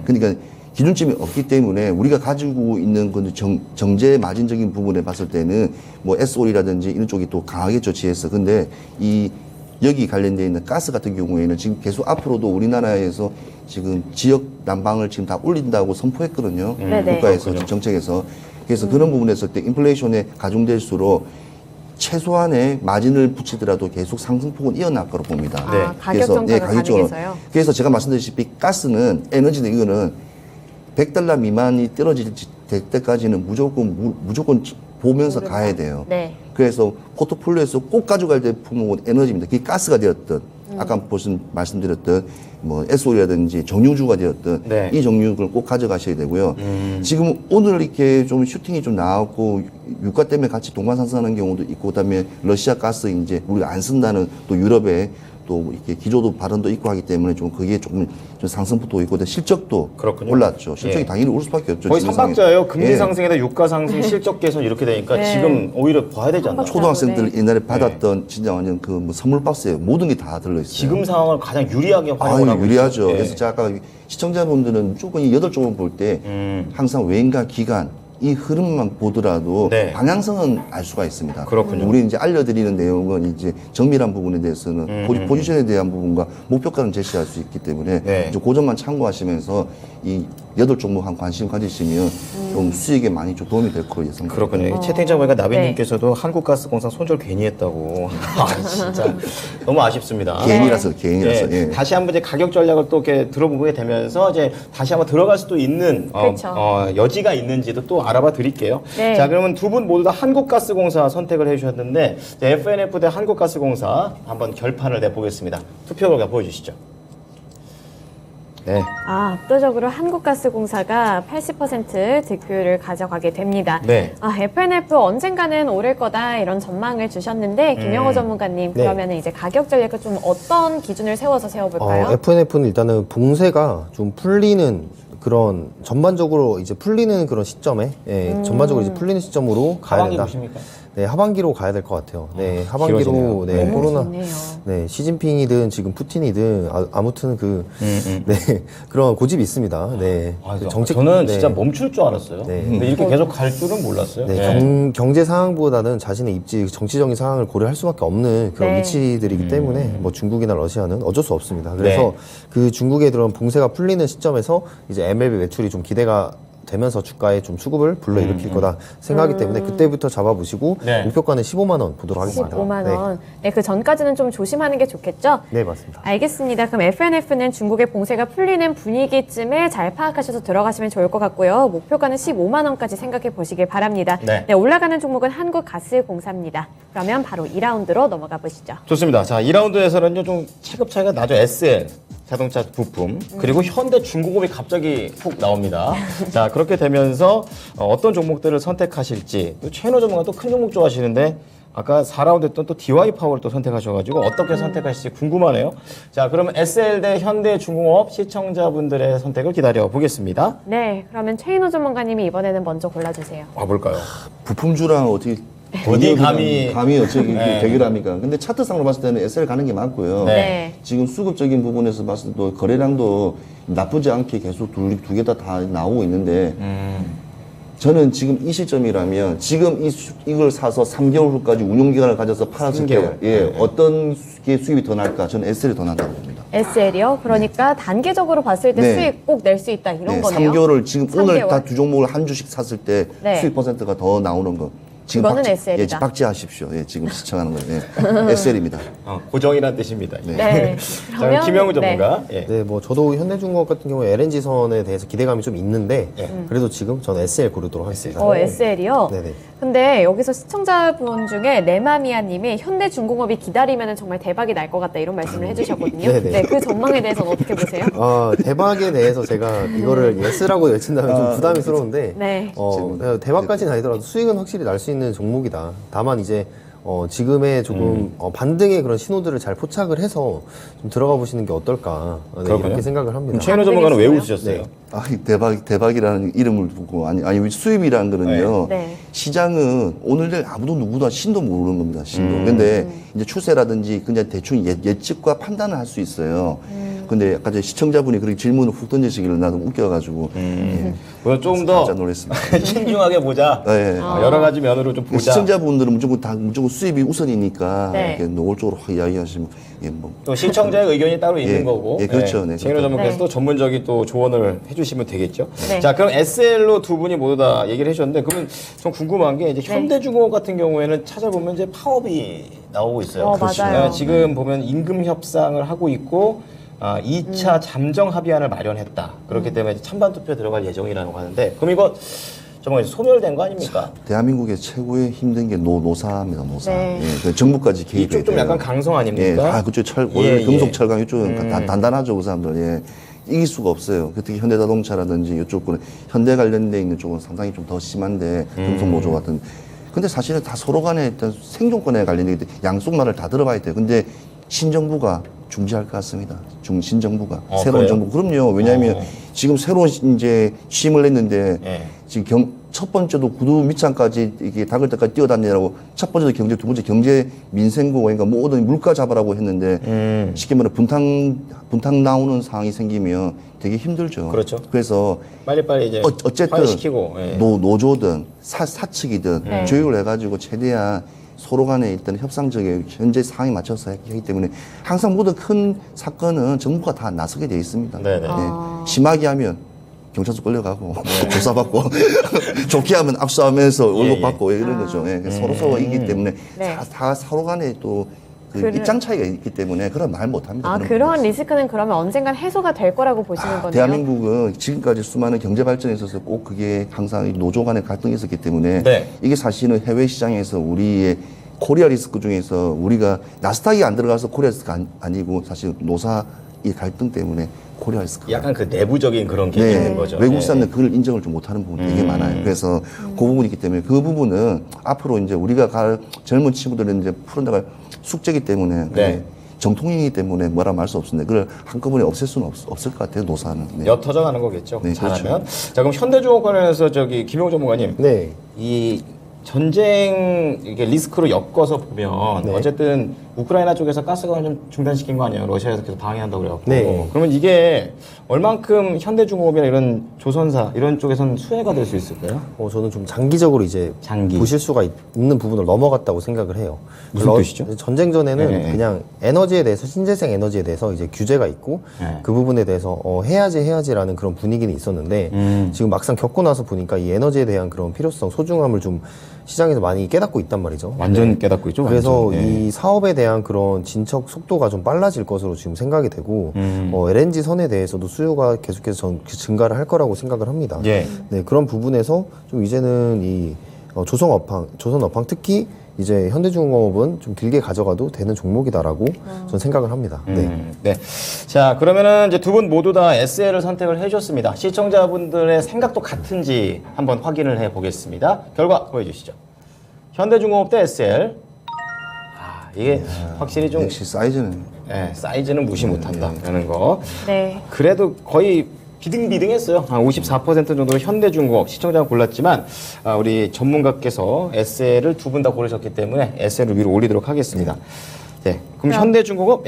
그러니까 기준점이 없기 때문에 우리가 가지고 있는 그 정제 마진적인 부분에 봤을 때는 뭐 SOE라든지 이런 쪽이 또 강하겠죠, GS. 근데 여기 관련되어 있는 가스 같은 경우에는 지금 계속 앞으로도 우리나라에서 지금 지역 난방을 지금 다 올린다고 선포했거든요. 네네. 국가에서 정책에서. 그래서 그런 부분에서 때 인플레이션에 가중될수록 최소한의 마진을 붙이더라도 계속 상승폭은 이어날 거로 봅니다. 아, 가격 정책을 가능해서요? 그래서 제가 말씀드렸다시피 가스는 에너지는 이거는 $100 미만이 떨어질 때까지는 무조건 보면서 가야 돼요. 네. 그래서 포트폴리오에서 꼭 가져갈 때 품목은 에너지입니다. 그게 가스가 되었든 아까 말씀드렸던 뭐 SO라든지 정유주가 되었든 네. 이 정유를 꼭 가져가셔야 되고요. 지금 오늘 이렇게 좀 슈팅이 좀 나왔고 유가 때문에 같이 동반 상승하는 경우도 있고 그다음에 러시아 가스 이제 우리가 안 쓴다는 또 유럽에 또 이렇게 기조도 발언도 있고 하기 때문에 좀 그게 조금 좀 상승폭도 있고 실적도 그렇군요. 올랐죠. 실적이 예. 당연히 오를 수밖에 없죠. 거의 지금 삼박자예요. 금리 예. 상승에다 유가 상승, 실적 개선 이렇게 되니까 네. 지금 오히려 봐야 되지 않나. 초등학생들 네. 옛날에 받았던 진짜 완전 그 뭐 선물 박스에 모든 게 다 들어있어요. 지금 상황을 가장 유리하게 활용을 하고 유리하죠. 있죠. 예. 그래서 제가 아까 시청자분들은 무조건 이 8종을 볼 때 항상 외인과 기관 이 흐름만 보더라도 네. 방향성은 알 수가 있습니다. 그렇군요. 우리 이제 알려드리는 내용은 이제 정밀한 부분에 대해서는 포지션에 대한 부분과 목표가는 제시할 수 있기 때문에 네. 이제 그 점만 참고하시면서 이 8종목 한 관심 가지시면 좀 수익에 많이 좀 도움이 될 거로 예상됩니다. 그렇군요. 채팅창 보니까 나비님께서도 한국가스공사 손절 괜히 했다고. 아, 진짜 너무 아쉽습니다. 개인이라서 예. 다시 한번 이제 가격 전략을 또 이렇게 들어보게 되면서 이제 다시 한번 들어갈 수도 있는 그렇죠. 여지가 있는지도 또 알아봐 드릴게요. 네. 자, 그러면 두 분 모두 다 한국가스공사 선택을 해주셨는데 이제 FNF 대 한국가스공사 한번 결판을 내보겠습니다. 투표 결과 보여주시죠. 네. 압도적으로 한국가스공사가 80% 득표를 가져가게 됩니다. 네. FNF 언젠가는 오를 거다 이런 전망을 주셨는데 김영호 전문가님 네. 그러면 이제 가격 전략을 좀 어떤 기준을 세워서 세워볼까요? FNF는 일단은 봉쇄가 좀 풀리는 그런 전반적으로 이제 풀리는 그런 시점에 전반적으로 이제 풀리는 시점으로 가야 하반기 된다. 보십니까? 네, 하반기로 가야 될 것 같아요. 네, 하반기로 길어지네요. 네, 너무 코로나 좋네요. 네, 시진핑이든 지금 푸틴이든 아무튼 네, 그런 고집이 있습니다. 네. 아, 그 저는 네. 진짜 멈출 줄 알았어요. 네. 근데 이렇게 계속 갈 줄은 몰랐어요. 네, 네. 경제 상황보다는 자신의 입지, 정치적인 상황을 고려할 수밖에 없는 그런 네. 위치들이기 때문에 뭐 중국이나 러시아는 어쩔 수 없습니다. 그래서 네. 그 중국의 그런 봉쇄가 풀리는 시점에서 이제 MLB 매출이 좀 기대가 되면서 주가에 좀 수급을 불러일으킬 거다 생각하기 때문에 그때부터 잡아보시고 네. 목표가는 15만 원 보도록 하겠습니다. 15만 원. 네, 그 전까지는 좀 조심하는 게 좋겠죠? 네, 맞습니다. 알겠습니다. 그럼 FNF는 중국의 봉쇄가 풀리는 분위기쯤에 잘 파악하셔서 들어가시면 좋을 것 같고요. 목표가는 15만 원까지 생각해 보시길 바랍니다. 네. 올라가는 종목은 한국가스공사입니다. 그러면 바로 2라운드로 넘어가 보시죠. 좋습니다. 자, 2라운드에서는요, 좀 체급 차이가 나죠. SL. 자동차 부품 그리고 현대 중공업이 갑자기 훅 나옵니다. 자, 그렇게 되면서 어떤 종목들을 선택하실지 또 최인호 전문가 또 큰 종목 좋아하시는데 아까 4라운드 했던 또 DY 파워를 또 선택하셔가지고 어떻게 선택하실지 궁금하네요. 자, 그러면 SL 대 현대 중공업 시청자분들의 선택을 기다려 보겠습니다. 네, 그러면 최인호 전문가님이 이번에는 먼저 골라주세요. 와볼까요? 부품주랑 어디 감히 어떻게 네. 대결합니까? 근데 차트상으로 봤을 때는 SL 가는 게 맞고요. 네. 지금 수급적인 부분에서 봤을 때 거래량도 나쁘지 않게 계속 두 개 다 나오고 있는데 저는 지금 이 시점이라면 지금 이걸 사서 3개월 후까지 운용기간을 가져서 팔았을 때 3개월. 예, 어떤 게 수입이 더 날까? 저는 SL이 더 난다고 봅니다. SL이요? 그러니까 단계적으로 봤을 때 네. 수익 꼭 낼 수 있다 이런 네, 거네요. 3개월을 지금 오늘 3개월. 다 두 종목을 한 주씩 샀을 때 네. 수익 퍼센트가 더 나오는 거. 지금 그거는 SL이다. 예, 박제하십시오. 예, 지금 시청하는 거예요. 예. SL입니다. 고정이란 뜻입니다. 네. 자, 김영우 전문가. 예. 네, 뭐 저도 현대중공업 같은 경우에 LNG선에 대해서 기대감이 좀 있는데 그래도 지금 저는 SL 고르도록 하겠습니다. SL이요? 네네. 근데 여기서 시청자분 중에 네마미아 님이 현대중공업이 기다리면 정말 대박이 날 것 같다 이런 말씀을 해주셨거든요. 네네. 네, 그 전망에 대해서는 어떻게 보세요? 대박에 대해서 제가 이거를 예스라고 외친다면 좀 부담스러운데 네. 대박까지는 아니더라도 수익은 확실히 날 수 있는 종목이다. 다만 이제 지금의 조금 반등의 그런 신호들을 잘 포착을 해서 좀 들어가 보시는 게 어떨까 그렇군요. 이렇게 생각을 합니다. 그럼 최인호 전문가는 왜 반등했어요? 웃으셨어요? 네. 아, 대박이라는 이름을 두고 아니 수입이라는 거는요. 네. 시장은 오늘 내일 아무도 누구도 신도 모르는 겁니다. 신도. 근데 이제 추세라든지 그냥 대충 예측과 판단을 할 수 있어요. 근데 아까 시청자분이 그렇게 질문을 훅 던지시길래 나도 웃겨가지고 우선 조금 더 깜짝 놀랐습니다. 신중하게 보자. 예. 여러 가지 면으로 좀 보자. 시청자분들은 무조건 수입이 우선이니까 네. 이렇게 노골적으로 확 이야기하시면 예, 뭐 또 시청자의 의견이 따로 있는 예, 거고. 예, 그렇죠. 네, 최인호 그렇죠. 전문가께서 네. 또 전문적인 또 조언을 해주시면 되겠죠. 네. 자, 그럼 SL로 두 분이 모두 다 얘기를 해주셨는데, 그러면 좀 궁금한 게 이제 네. 현대중공업 같은 경우에는 찾아보면 이제 파업이 나오고 있어요. 맞아요. 네, 지금 보면 임금 협상을 하고 있고. 2차 잠정 합의안을 마련했다. 그렇기 때문에 이제 찬반 투표 들어갈 예정이라고 하는데, 그럼 이거 정말 소멸된 거 아닙니까? 대한민국의 최고의 힘든 게 노사입니다. 노사. 네. 예, 그 정부까지 개입해야 이쪽 좀 돼요. 약간 강성 예, 아닙니까? 그쪽 예, 원래 예. 금속 철강 이쪽은 단단하죠, 그 사람들. 예. 이길 수가 없어요. 특히 현대자동차라든지 이쪽 거는 현대 관련돼 있는 쪽은 상당히 좀 더 심한데 금속 노조 같은. 근데 사실은 다 서로 간에 일단 생존권에 관련되기 때문에 양쪽 말을 다 들어봐야 돼요. 근데 신정부가 중지할 것 같습니다. 신정부가 새로운 그래요? 정부. 그럼요. 왜냐하면 지금 새로운 이제 취임을 했는데 예. 지금 첫 번째도 구두 밑창까지 이게 닿을 때까지 뛰어다니라고 첫 번째도 경제, 두 번째 경제 민생고 그러니까 모든 물가 잡아라고 했는데 쉽게 말해 분탕 나오는 상황이 생기면 되게 힘들죠. 그렇죠. 그래서 빨리빨리 이제 어쨌든 화해시키고, 예. 노조든 사측이든 네. 조율을 해가지고 최대한 서로 간에 있던 협상적인 현재 상황에 맞춰서 하기 때문에 항상 모든 큰 사건은 정부가 다 나서게 돼 있습니다. 네네. 심하게 하면 경찰서 끌려가고 조사받고 좋게 하면 압수하면서 월급 예. 받고 이런 거죠. 예. 서로 이기 때문에 네. 다 서로 간에 또 그 그래. 입장 차이가 있기 때문에 그런 말 못합니다. 아, 그러한 리스크는 그러면 언젠간 해소가 될 거라고 보시는 거네요. 대한민국은 지금까지 수많은 경제 발전에 있어서 꼭 그게 항상 노조 간의 갈등이 있었기 때문에 네. 이게 사실은 해외 시장에서 우리의 코리아 리스크 중에서 우리가 나스닥이 안 들어가서 코리아 리스크가 아니고 사실 노사의 갈등 때문에 코리아 리스크. 약간 그 내부적인 그런 게 있는 거죠. 외국산은 그걸 인정을 좀 못하는 부분이 되게 많아요. 그래서 그 부분이 있기 때문에 그 부분은 앞으로 이제 우리가 갈 젊은 친구들은 이제 풀어나갈 숙제이기 때문에 네. 정통이기 때문에 뭐라 말 수 없는데 그걸 한꺼번에 없앨 수는 없을 것 같아요. 노사는. 네. 옅어져 가는 거겠죠. 네, 잘하면. 자, 그럼 현대중업 관련해서 저기 김용 전문가님. 네. 이 전쟁 이게 리스크로 엮어서 보면 네. 어쨌든 우크라이나 쪽에서 가스가 좀 중단시킨 거 아니에요? 러시아에서 계속 방해한다고 그래갖고. 네. 그러면 이게 얼만큼 현대중공업이나 이런 조선사 이런 쪽에선 수혜가 될 수 있을까요? 저는 좀 장기적으로 이제 장기. 보실 수가 있는 부분을 넘어갔다고 생각을 해요. 무슨 뜻이죠? 전쟁 전에는 네. 그냥 에너지에 대해서 신재생 에너지에 대해서 이제 규제가 있고 네. 그 부분에 대해서 해야지라는 그런 분위기는 있었는데 지금 막상 겪고 나서 보니까 이 에너지에 대한 그런 필요성, 소중함을 좀 시장에서 많이 깨닫고 있단 말이죠. 완전 깨닫고 있죠. 그래서 완전. 네. 이 사업에 대한 그런 진척 속도가 좀 빨라질 것으로 지금 생각이 되고 LNG 선에 대해서도 수요가 계속해서 증가를 할 거라고 생각을 합니다. 예. 네, 그런 부분에서 좀 이제는 이 조선업황 특히 이제 현대중공업은 좀 길게 가져가도 되는 종목이다라고 저는 생각을 합니다. 네. 네. 자, 그러면은 이제 두 분 모두 다 SL을 선택을 해주셨습니다. 시청자분들의 생각도 같은지 한번 확인을 해 보겠습니다. 결과 보여주시죠. 현대중공업 대 SL. 아, 이게 확실히 좀 역시 사이즈는 사이즈는 무시 못한다라는 거. 네. 그래도 거의 비등비등했어요. 한 54% 정도 현대중공업 시청자가 골랐지만 우리 전문가께서 SL을 두 분 다 고르셨기 때문에 SL을 위로 올리도록 하겠습니다. 네, 그럼 현대중공업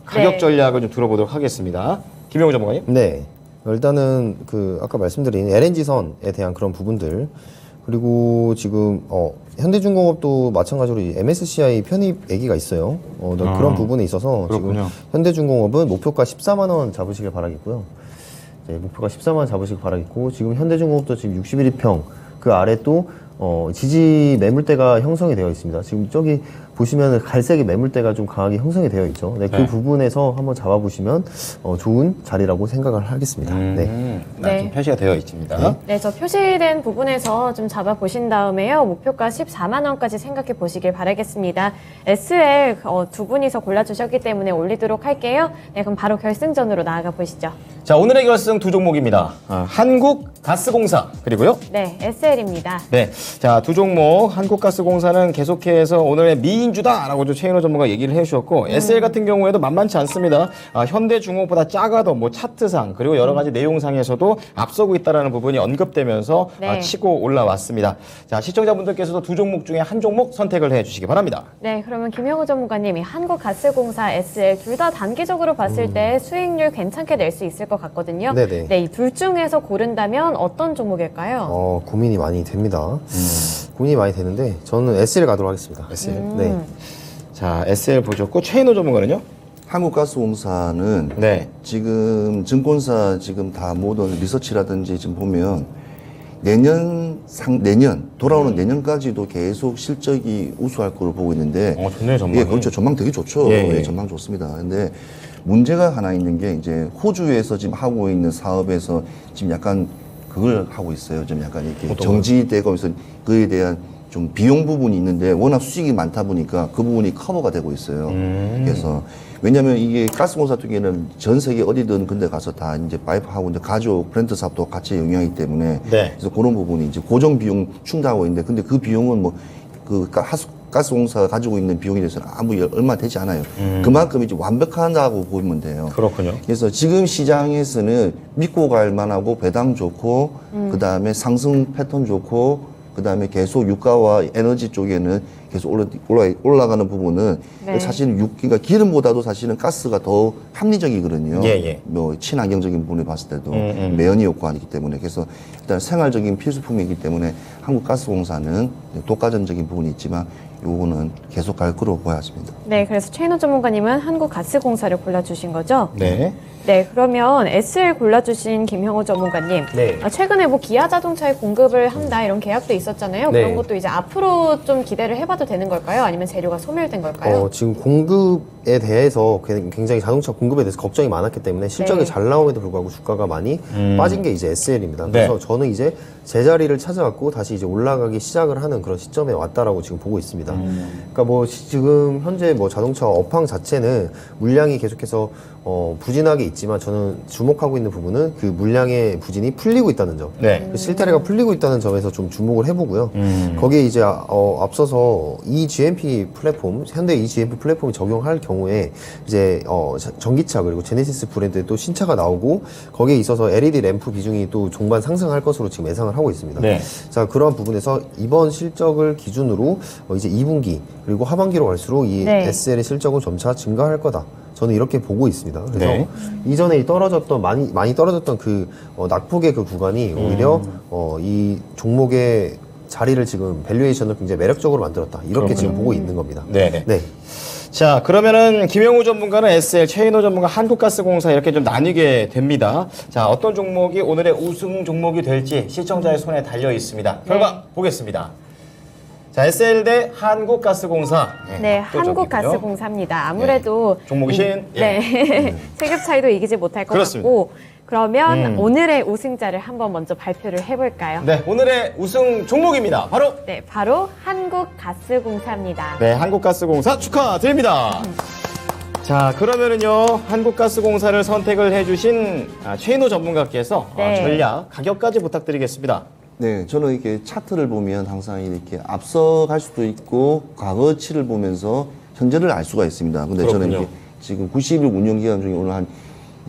가격 네. 전략을 좀 들어보도록 하겠습니다. 김영우 전문가님. 네. 일단은 그 아까 말씀드린 LNG 선에 대한 그런 부분들 그리고 지금 현대중공업도 마찬가지로 이 MSCI 편입 얘기가 있어요. 그런 부분에 있어서 그렇군요. 지금 현대중공업은 목표가 14만 원 잡으시길 바라겠고요. 네, 목표가 14만 원 잡으시길 바라겠고 지금 현대중공업도 지금 61평 그 아래 또 지지 매물대가 형성이 되어 있습니다. 지금 저기 보시면 갈색의 매물대가 좀 강하게 형성이 되어 있죠. 네, 그 네. 부분에서 한번 잡아보시면 좋은 자리라고 생각을 하겠습니다. 네. 네. 좀 표시가 되어 있습니다. 네, 저 표시된 부분에서 좀 잡아보신 다음에요. 목표가 14만 원까지 생각해 보시길 바라겠습니다. SL 두 분이서 골라주셨기 때문에 올리도록 할게요. 네, 그럼 바로 결승전으로 나아가 보시죠. 자, 오늘의 결승 두 종목입니다. 한국가스공사 그리고요. 네, SL입니다. 네. 자, 두 종목. 한국가스공사는 계속해서 오늘의 미인주다라고 최인호 전문가 얘기를 해주셨고, SL 같은 경우에도 만만치 않습니다. 현대중공업보다 작아도 뭐 차트상, 그리고 여러 가지 내용상에서도 앞서고 있다는 부분이 언급되면서 네. 치고 올라왔습니다. 자, 시청자분들께서도 두 종목 중에 한 종목 선택을 해 주시기 바랍니다. 네, 그러면 김영우 전문가님이 한국가스공사, SL 둘 다 단기적으로 봤을 때 수익률 괜찮게 낼 수 있을 것 같거든요. 네네. 네, 이 둘 중에서 고른다면 어떤 종목일까요? 고민이 많이 됩니다. 고민이 많이 되는데 저는 SL 가도록 하겠습니다. SL. 네. 자, SL 보셨고, 최인호 전문가는요? 한국가스공사는 네. 지금 증권사 지금 다 모든 리서치라든지 지금 보면 내년 돌아오는 내년까지도 계속 실적이 우수할 거로 보고 있는데 좋네요, 전망이. 예, 그렇죠. 전망 되게 좋죠. 예, 예. 예, 전망 좋습니다. 근데 문제가 하나 있는 게 이제 호주에서 지금 하고 있는 사업에서 지금 약간 그걸 하고 있어요. 좀 약간 이렇게 정지되고 있어 그에 대한 좀 비용 부분이 있는데 워낙 수익이 많다 보니까 그 부분이 커버가 되고 있어요. 그래서 왜냐하면 이게 가스공사 같은 경우에는 전 세계 어디든 근데 가서 다 이제 파이프하고 이제 가족 브랜드 사업도 같이 영향이기 때문에 네. 그래서 그런 부분이 이제 고정 비용 충당하고 있는데 근데 그 비용은 뭐 그 가스공사가 가지고 있는 비용에 대해서는 얼마 되지 않아요. 그만큼 이제 완벽하다고 보면 돼요. 그렇군요. 그래서 지금 시장에서는 믿고 갈 만하고 배당 좋고 그다음에 상승 패턴 좋고 그다음에 계속 유가와 에너지 쪽에는 계속 올라가는 부분은 네. 사실은 그러니까 기름보다도 사실은 가스가 더 합리적이거든요. 예, 예. 뭐 친환경적인 부분을 봤을 때도 매연이 효과이기 때문에 그래서 일단 생활적인 필수품이기 때문에 한국가스공사는 독과점적인 부분이 있지만 요거는 계속 갈 거로 보여집니다. 네, 그래서 최인호 전문가님은 한국가스공사를 골라주신 거죠? 네. 네, 그러면 SL 골라주신 김형호 전문가님. 네. 최근에 뭐 기아 자동차에 공급을 한다 이런 계약도 있었잖아요. 네. 그런 것도 이제 앞으로 좀 기대를 해봐도 되는 걸까요? 아니면 재료가 소멸된 걸까요? 지금 공급에 대해서 굉장히 자동차 공급에 대해서 걱정이 많았기 때문에 실적이 네. 잘 나옴에도 불구하고 주가가 많이 빠진 게 이제 SL입니다. 네. 그래서 저는 이제 제자리를 찾아왔고 다시 이제 올라가기 시작을 하는 그런 시점에 왔다라고 지금 보고 있습니다. 그러니까 뭐 지금 현재 뭐 자동차 업황 자체는 물량이 계속해서 부진하게 있지만 저는 주목하고 있는 부분은 그 물량의 부진이 풀리고 있다는 점. 네. 그 실타래가 풀리고 있다는 점에서 좀 주목을 해보고요. 거기에 이제 앞서서 이 GMP 플랫폼, 현대 이 GMP 플랫폼이 적용할 경우에 이제 전기차 그리고 제네시스 브랜드의 또 신차가 나오고 거기에 있어서 LED 램프 비중이 또 종반 상승할 것으로 지금 예상을 하고 있습니다. 네. 자, 그러한 부분에서 이번 실적을 기준으로 이제 2분기 그리고 하반기로 갈수록 이 네. SL의 실적은 점차 증가할 거다. 저는 이렇게 보고 있습니다. 그래서 네. 이전에 떨어졌던 많이 떨어졌던 그 낙폭의 그 구간이 오히려 이 종목의 자리를 지금 밸류에이션을 굉장히 매력적으로 만들었다. 이렇게 지금 보고 있는 겁니다. 네네. 네. 자, 그러면은 김영우 전문가는 SL, 최인호 전문가 한국가스공사 이렇게 좀 나뉘게 됩니다. 자, 어떤 종목이 오늘의 우승 종목이 될지 시청자의 손에 달려 있습니다. 결과 보겠습니다. 자, SL 대 한국가스공사. 네, 압도적이군요. 한국가스공사입니다. 아무래도 종목이 신. 네, 세급 차이도 이기지 못할 것 그렇습니다. 같고 그러면 오늘의 우승자를 한번 먼저 발표를 해볼까요? 네, 오늘의 우승 종목입니다. 바로 네, 바로 한국가스공사입니다. 네, 한국가스공사 축하드립니다. 자, 그러면은요, 한국가스공사를 선택을 해주신 최인호 전문가께서 네. 전략, 가격까지 부탁드리겠습니다. 네, 저는 이렇게 차트를 보면 항상 이렇게 앞서갈 수도 있고 과거치를 보면서 현재를 알 수가 있습니다. 근데 저는 그렇군요. 이게 지금 90일 운영 기간 중에 오늘 한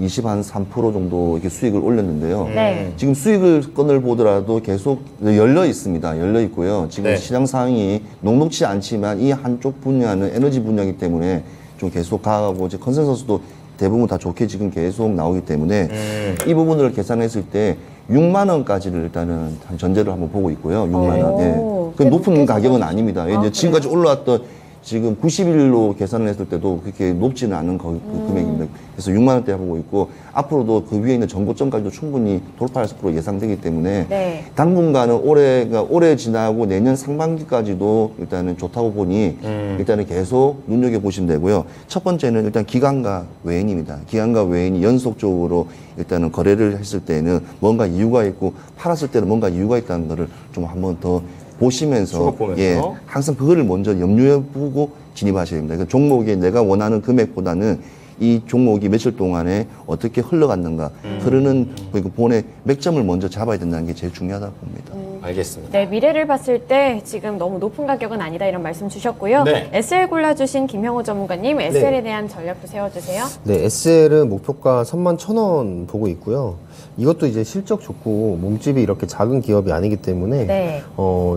3% 정도 이렇게 수익을 올렸는데요. 네. 지금 수익을 건을 보더라도 계속 열려 있습니다. 열려 있고요. 지금 네. 시장 상황이 녹록치 않지만 이 한쪽 분야는 에너지 분야이기 때문에 좀 계속 가고 이제 컨센서스도 대부분 다 좋게 지금 계속 나오기 때문에 이 부분을 계산했을 때 6만 원까지를 일단은 한 전제를 한번 보고 있고요. 6만 원. 예. 오, 그 높은 꽤 가격은 아닙니다. 이제 그래요? 지금까지 올라왔던 지금 90일로 계산을 했을 때도 그렇게 높지는 않은 그 금액입니다. 그래서 6만 원대 보고 있고 앞으로도 그 위에 있는 전고점까지도 충분히 돌파할 것으로 예상되기 때문에 네. 당분간은 올해 지나고 내년 상반기까지도 일단은 좋다고 보니 일단은 계속 눈여겨보시면 되고요. 첫 번째는 일단 기관과 외인입니다. 기관과 외인이 연속적으로 일단은 거래를 했을 때는 뭔가 이유가 있고 팔았을 때는 뭔가 이유가 있다는 거를 좀 한번 더 보시면서 수급 보면서. 예, 항상 그거를 먼저 염두에 두고 진입하셔야 됩니다. 그 종목에 내가 원하는 금액보다는 이 종목이 며칠 동안에 어떻게 흘러갔는가 흐르는 그 본의 맥점을 먼저 잡아야 된다는 게 제일 중요하다고 봅니다. 알겠습니다. 네, 미래를 봤을 때 지금 너무 높은 가격은 아니다 이런 말씀 주셨고요. 네. SL 골라주신 김형호 전문가님, SL에 대한 전략도 세워주세요. 네, SL은 목표가 31,000원 보고 있고요. 이것도 이제 실적 좋고 몸집이 이렇게 작은 기업이 아니기 때문에 네.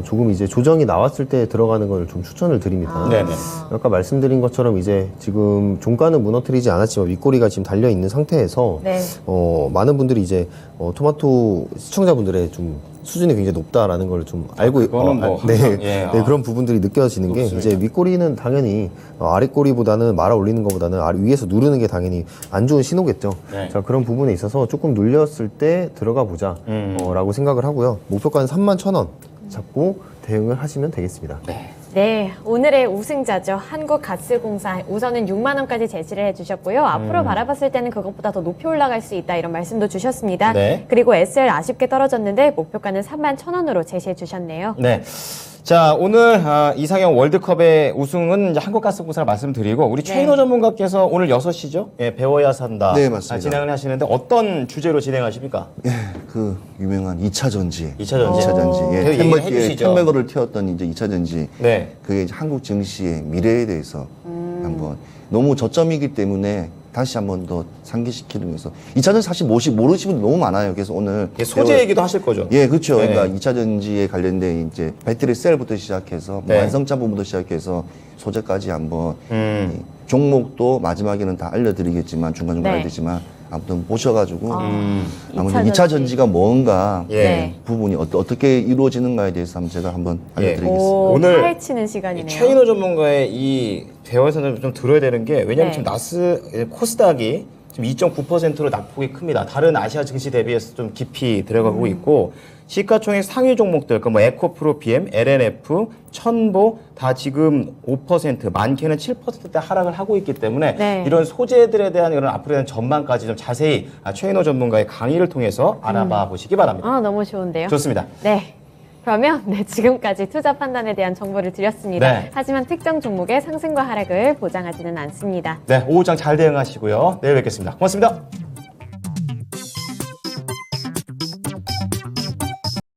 조금 이제 조정이 나왔을 때 들어가는 걸 좀 추천을 드립니다. 네네. 아까 말씀드린 것처럼 이제 지금 종가는 무너뜨리지 않았지만 윗꼬리가 지금 달려 있는 상태에서 네. 많은 분들이 이제 토마토 시청자분들의 좀 수준이 굉장히 높다라는 걸 좀 알고 그거는 뭐 네, 항상, 예, 네, 그런 부분들이 느껴지는 게 높습니다. 이제 윗꼬리는 당연히 아랫꼬리보다는 말아 올리는 것보다는 위에서 누르는 게 당연히 안 좋은 신호겠죠. 네. 자, 그런 부분에 있어서 조금 눌렸을 때 들어가 보자 라고 생각을 하고요. 목표가는 31,000원 잡고 대응을 하시면 되겠습니다. 네, 오늘의 우승자죠. 한국가스공사. 우선은 6만 원까지 제시를 해주셨고요. 앞으로 바라봤을 때는 그것보다 더 높이 올라갈 수 있다 이런 말씀도 주셨습니다. 네. 그리고 SL 아쉽게 떨어졌는데 목표가는 31,000원으로 제시해 주셨네요. 네. 자, 오늘 이상형 월드컵의 우승은 이제 한국가스공사를 말씀드리고 우리 최인호 전문가께서 오늘 6시죠? 예, 배워야 산다. 네, 맞습니다. 진행을 하시는데 어떤 주제로 진행하십니까? 예, 그 유명한 2차 전지. 2차 전지. 2차 전지. 예, 그 얘기해 주시죠. 캔버거를 태웠던 이제 2차 전지. 네. 그게 이제 한국 증시의 미래에 대해서 한번 너무 저점이기 때문에 다시 한번 더 상기시키는 위해서 2차 전지 사실 모르시는 분들 너무 많아요. 그래서 오늘 예, 소재 얘기도 하실 거죠? 예, 그렇죠. 네. 그러니까 2차 전지에 관련된 이제 배터리 셀부터 시작해서 네. 완성차 부분부터 시작해서 소재까지 한번 음. 이 종목도 마지막에는 다 알려드리겠지만 중간중간 네. 알려드리지만 아무튼 보셔가지고 아무튼 2차 2차 전지. 전지가 뭔가 예. 네. 부분이 어떻게 이루어지는가에 대해서 한번 제가 한번 알려드리겠습니다. 오, 오늘 파헤치는 시간이네요. 최인호 전문가의 이 대화에서는 좀 들어야 되는 게 왜냐면 네. 지금 코스닥이 지금 2.9%로 낙폭이 큽니다. 다른 아시아 증시 대비해서 좀 깊이 들어가고 있고 시가총액 상위 종목들, 그뭐 에코프로 BM, LNF, 천보 다 지금 5%, 많게는 7%대 하락을 하고 있기 때문에 네. 이런 소재들에 대한 이런 앞으로 대한 전망까지 좀 자세히 최인호 전문가의 강의를 통해서 알아봐 보시기 바랍니다. 아, 너무 좋은데요. 좋습니다. 네. 그러면 지금까지 투자 판단에 대한 정보를 드렸습니다. 네. 하지만 특정 종목의 상승과 하락을 보장하지는 않습니다. 네, 오후장 잘 대응하시고요. 내일 뵙겠습니다. 고맙습니다.